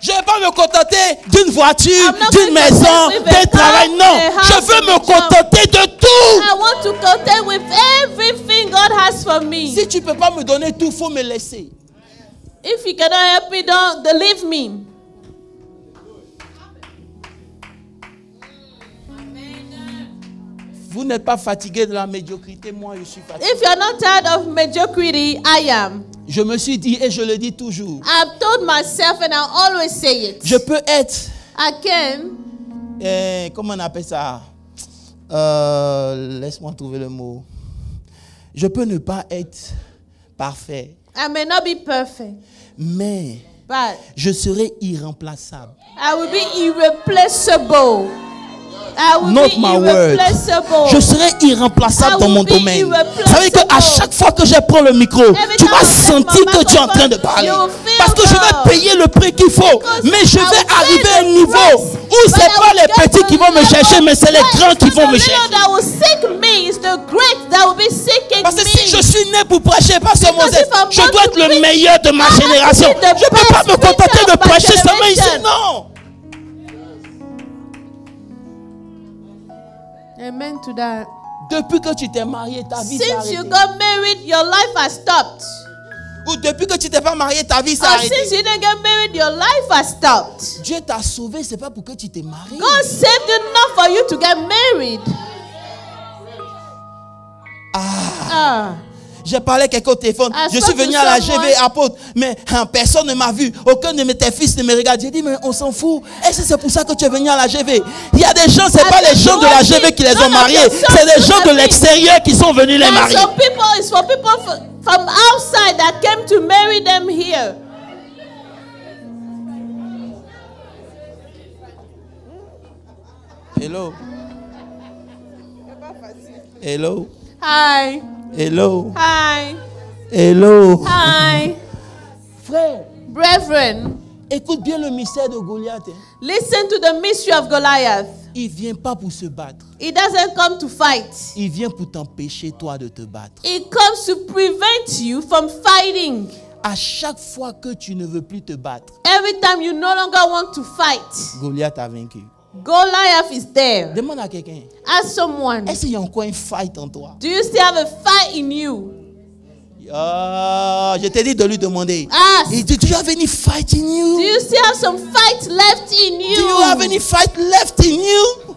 Je ne vais pas me contenter d'une voiture, I'm not d'une going to maison, contend with a d'un car, travail. Non, a house, je veux and me a job. contenter de tout. I want to content with everything God has for me. Si tu ne peux pas me donner tout, il faut me laisser. If you cannot help me, don't leave me. Vous n'êtes pas fatigué de la médiocrité, moi je suis fatigué. If you're not tired of mediocrity, I am. Je me suis dit et je le dis toujours. I've told myself and I always say it. Je peux être, I can. comment on appelle ça? Laisse-moi trouver le mot. Je peux ne pas être parfait, I may not be perfect, mais but je serai irremplaçable. I will be irreplaceable. I will Not be my word. irreplaceable. Je serai irremplaçable I dans mon will be domaine. irreplaceable. Ça veut dire qu'à chaque fois que je prends le micro, Every tu time vas I take sentir my que tu es en train de microphone, parler. you will feel Parce que je vais God. payer le prix qu'il faut. Because Mais je I vais will arriver pay à un the niveau price. où But ce I n'est pas will les get petits to qui vont me the chercher, level mais c'est les where grands qui it's vont not me the little chercher. that will seek me. It's the great that will be seeking Parce que me. si je suis né pour prêcher, Pasteur Because Moses, if I'm je born dois to être le preach, meilleur de ma I have to génération. be the Je ne peux pas best me contenter preacher de of my prêcher seulement ici. generation. Non. Amen to that. Depuis que tu t'es marié, ta vie s'est Since you arrêtée. got married, your life has stopped. Ou depuis que tu t'es pas marié, ta vie s'est Or arrêtée. since you didn't get married, your life has stopped. Dieu t'a sauvé, c'est pas pour que tu t'es marié. God saved you not for you to get married. J'ai parlé à quelqu'un au téléphone. I Je suis spoke venu to à la someone. GV apôtre, mais personne ne m'a vu. Aucun de mes tes fils ne me regarde. J'ai dit, mais on s'en fout. Est-ce que c'est pour ça que tu es venu à la GV? Il y a des gens, c'est pas les gens de la GV qui les ont mariés. C'est des gens de l'extérieur qui sont venus les And marier. some people, it's for people from outside that came to marry them here. Hello. Hello. Hi. Hello. Hi. Hello. Hi. Frère, Brethren, écoute bien le mystère de Goliath. Hein. listen to the mystery of Goliath. Il vient pas pour se battre. He doesn't come to fight. Il vient pour t'empêcher, toi, de te battre. He comes to prevent you from fighting. À chaque fois que tu ne veux plus te battre, Every time you no longer want to fight, Goliath a vaincu. Goliath is there. Demande à quelqu'un. Ask someone. Est-ce qu'il y a encore un fight en toi? Do you still have a fight in you? Je t'ai dit de lui demander. Ask. Do you have any fight in you? Do you still have some fight left in you? Do you have any fight left in you?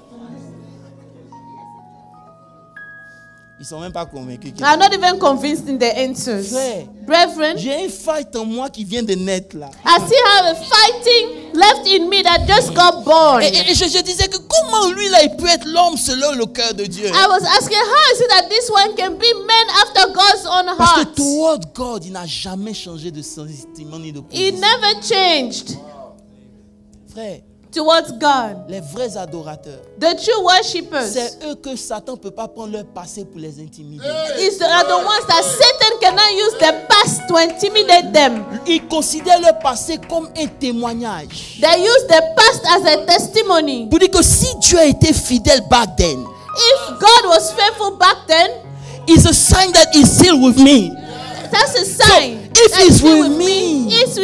Ils sont même pas convaincus. I'm not even convinced in the answers. Frère, Brethren, j'ai un fight en moi qui vient de naître là. I still have a fighting left in me that just got born. Et je disais que comment lui là il peut être l'homme selon le cœur de Dieu. I was asking how is it that this one can be man after God's own Parce que heart? toward God, il n'a jamais changé de sentiment ni de He position. never changed Frère, towards God. les vrais adorateurs, The true worshippers c'est eux que Satan ne peut pas prendre leur passé pour les intimider. are the ones that Satan cannot use their past to intimidate them. Ils considèrent leur passé comme un témoignage. They use their past as a testimony. Pour dire que si Dieu a été fidèle back then, If God was faithful back then, it's a sign that he's still with me. that's a sign. if that he's He with me, if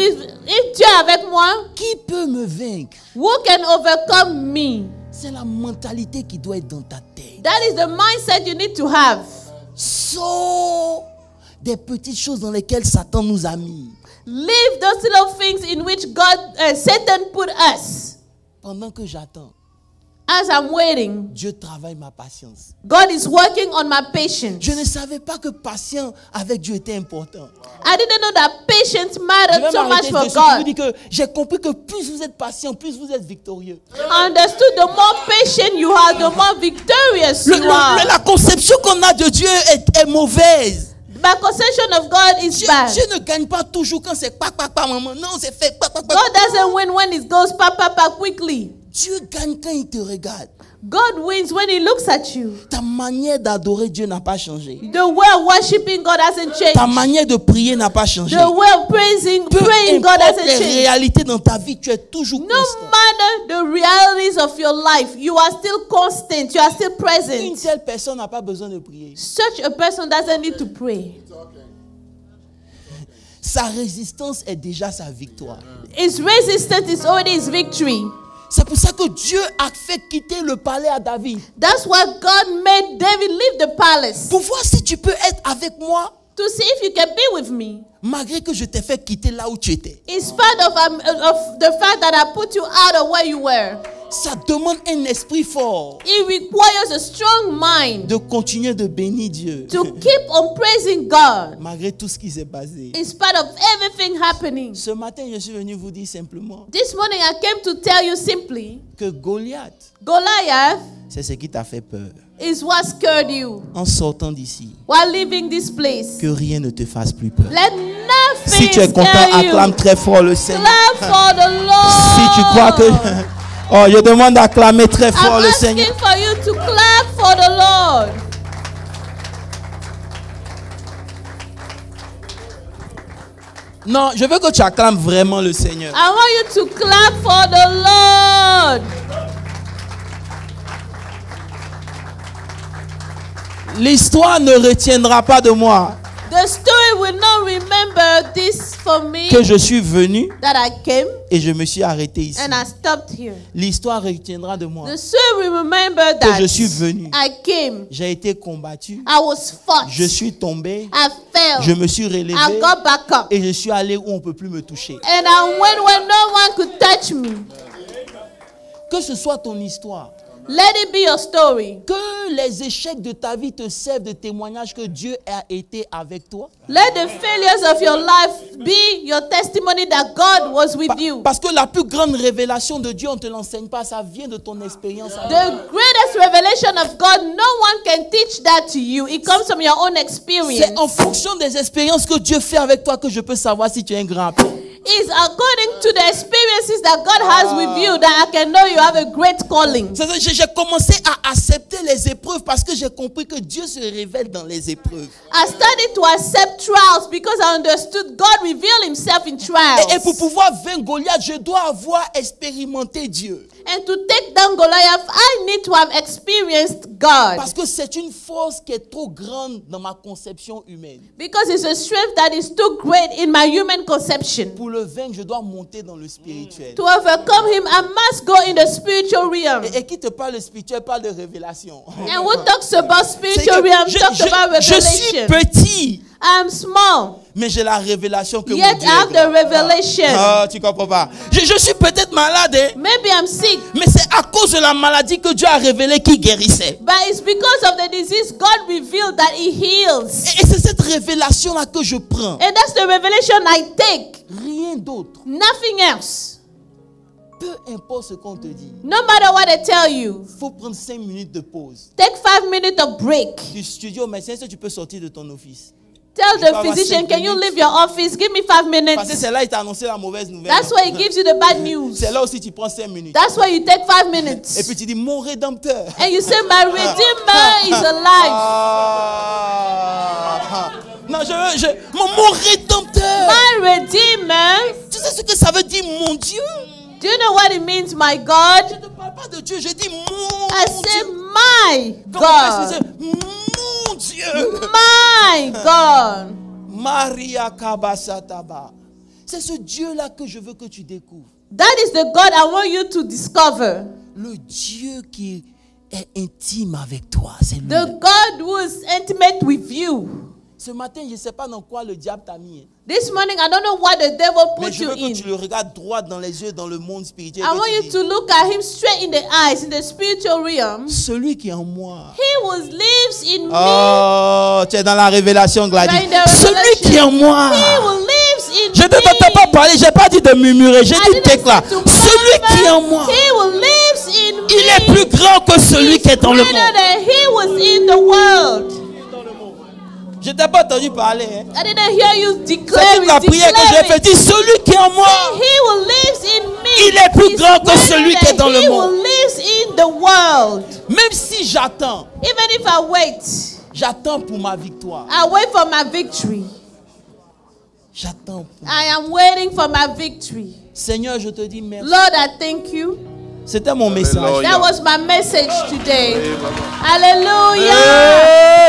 Dieu est avec moi, qui peut me vaincre? who can overcome me? C'est la mentalité qui doit être dans ta tête. That is the mindset you need to have. Sors des petites choses dans lesquelles Satan nous a mis. Leave those little things in which Satan put us. Pendant que j'attends, As I'm waiting, Dieu travaille ma patience. God is working on my patience. Je ne savais pas que patient avec Dieu était important. I didn't know that patience Je mattered vais so much m'arrêter for dessus pour vous God. dire que j'ai compris que plus vous êtes patient, plus vous êtes victorieux. I understood the more patient you are, the more victorious you are. La conception qu'on a de Dieu est mauvaise. My conception of God is bad. Dieu ne gagne pas toujours quand c'est pa maman. Non, c'est fait pa. God doesn't win when it goes pa quickly. Dieu gagne quand il te regarde. God wins when He looks at you. Ta manière d'adorer Dieu n'a pas changé. The way of worshiping God hasn't changed. Ta manière de prier n'a pas changé. The way of praying God hasn't les changed. réalités dans ta vie, tu es toujours No constant. matter the realities of your life, you are still constant. You are still Une present. telle personne n'a pas besoin de prier. Such a person doesn't need to pray. Sa résistance est déjà sa victoire. His resistance is already his victory. C'est pour ça que Dieu a fait quitter le palais à David. That's why God made David leave the palace. Pour voir si tu peux être avec moi, To see if you can be with me. malgré que je t'ai fait quitter là où tu étais. In spite of the fact that I put you out of where you were. Ça demande un esprit fort It requires a strong mind de continuer de bénir Dieu. to keep on praising God. Malgré tout ce qui s'est passé. In spite of everything happening. Ce matin, je suis venu vous dire simplement This morning I came to tell you simply, que Goliath, Goliath c'est ce qui t'a fait peur. is what scared you En sortant d'ici, while leaving this place. que rien ne te fasse plus peur. Let nothing Si tu es content, scare you. acclame très fort le Seigneur. Clap for the Lord. Si tu crois que... Oh, je demande d'acclamer très fort I'm le asking Seigneur. for you to clap for the Lord. Non, je veux que tu acclames vraiment le Seigneur. I want you to clap for the Lord. L'histoire ne retiendra pas de moi The story will not remember this for me, que je suis venu that I came et je me suis arrêté ici. and I stopped here. L'histoire retiendra de moi The story will remember que that je suis venu. I came, J'ai été combattu. I was fought, Je suis tombé. I fell, Je me suis relevé. I got back up, Et je suis allé où on ne peut plus me toucher. and I went where no one could touch me. Que ce soit ton histoire. Let it be your story. Que les échecs de ta vie te servent de témoignage que Dieu a été avec toi. Let the failures of your life be your testimony that God was with you. Parce que la plus grande révélation de Dieu, on ne te l'enseigne pas, ça vient de ton expérience. The greatest revelation of God, no one can teach that to you. It comes from your own experience. C'est en fonction des expériences que Dieu fait avec toi que je peux savoir si tu es un grand appel. It's according to the experiences that God has with you that I can know you have a great calling. J'ai commencé à accepter les épreuves parce que j'ai compris que Dieu se révèle dans les épreuves. I started to accept trials because I understood God revealed himself in trials. Et pour pouvoir vaincre Goliath, je dois avoir expérimenté Dieu. And to take down Goliath, I need to have experienced God. Parce que c'est une force qui est trop grande dans ma conception humaine. Because it's a strength that is too great in my human conception. Pour le vaincre, je dois monter dans le spirituel. To overcome him, I must go in the spiritual realm. Et qui te parle de spirituel parle de révélation. And who talks about spiritual realm talks about revelation. Je suis petit. I'm small. Mais j'ai la révélation que Yet mon Dieu I have est grand. the revelation. Ah, tu comprends pas. Je suis peut-être malade, hein, Maybe I'm sick, mais c'est à cause de la maladie que Dieu a révélé qu'il guérissait. but it's because of the disease God revealed that he heals. Et c'est cette révélation-là que je prends. And that's the revelation I take. Rien d'autre. Nothing else. Peu importe ce qu'on te dit. No matter what they tell you, Il faut prendre 5 minutes de pause. take 5 minutes of break. Tu dis au médecin, est-ce que tu peux sortir de ton office? Tell Je peux the avoir physician, 5 can you minutes? leave your office? Give me 5 Parce que minutes. c'est là il t'a annoncé la mauvaise nouvelle. That's why he gives you the bad news. C'est là aussi tu prends 5 minutes. That's why you take 5 Et minutes. puis tu dis, mon rédempteur. And you say, my Redeemer is alive. Non, mon rédempteur. My Redeemer. Tu sais ce que ça veut dire, mon Dieu? Do you know what it means, my God? Je ne parle pas de Dieu, je dis mon I say, Dieu. my Comme on God. dit, mon Dieu. My God. Maria Kabasataba. C'est ce Dieu-là que je veux que tu découvres. That is the God I want you to discover. Le Dieu qui est intime avec toi. C'est lui. The God who is intimate with you. Ce matin, je ne sais pas dans quoi le diable t'a mis. This morning, I don't know what the devil Mais put je you veux que in. tu le regardes droit dans les yeux dans le monde spirituel. I que want tu you dis, to look at him straight in the eyes, in the spiritual realm. celui qui est en moi. He who lives in me. Oh, tu es dans la révélation, Gladys. You are in the Celui revelation. qui est en moi. He who lives in Je ne t'entends pas parler, je n'ai pas dit de murmurer, j'ai I dit didn't tek là. say to Celui murmur. qui est en moi, He who lives in me. il est plus grand que celui qui est dans le Greater monde. than he was in the world. Je ne t'ai pas entendu parler. Hein. I didn't hear you C'est declare toute la it. prière que j'ai faite. Dis, celui qui est en moi, He who lives in me. il est plus is grand que greater celui qui est dans than le he monde. who lives in the world. Même si j'attends, Even if I wait, j'attends pour ma victoire. I wait for my victory. J'attends. I am waiting for my victory. Seigneur, je te dis merci. Lord, I thank you. C'était mon message. That was my message today. Hallelujah. Hey!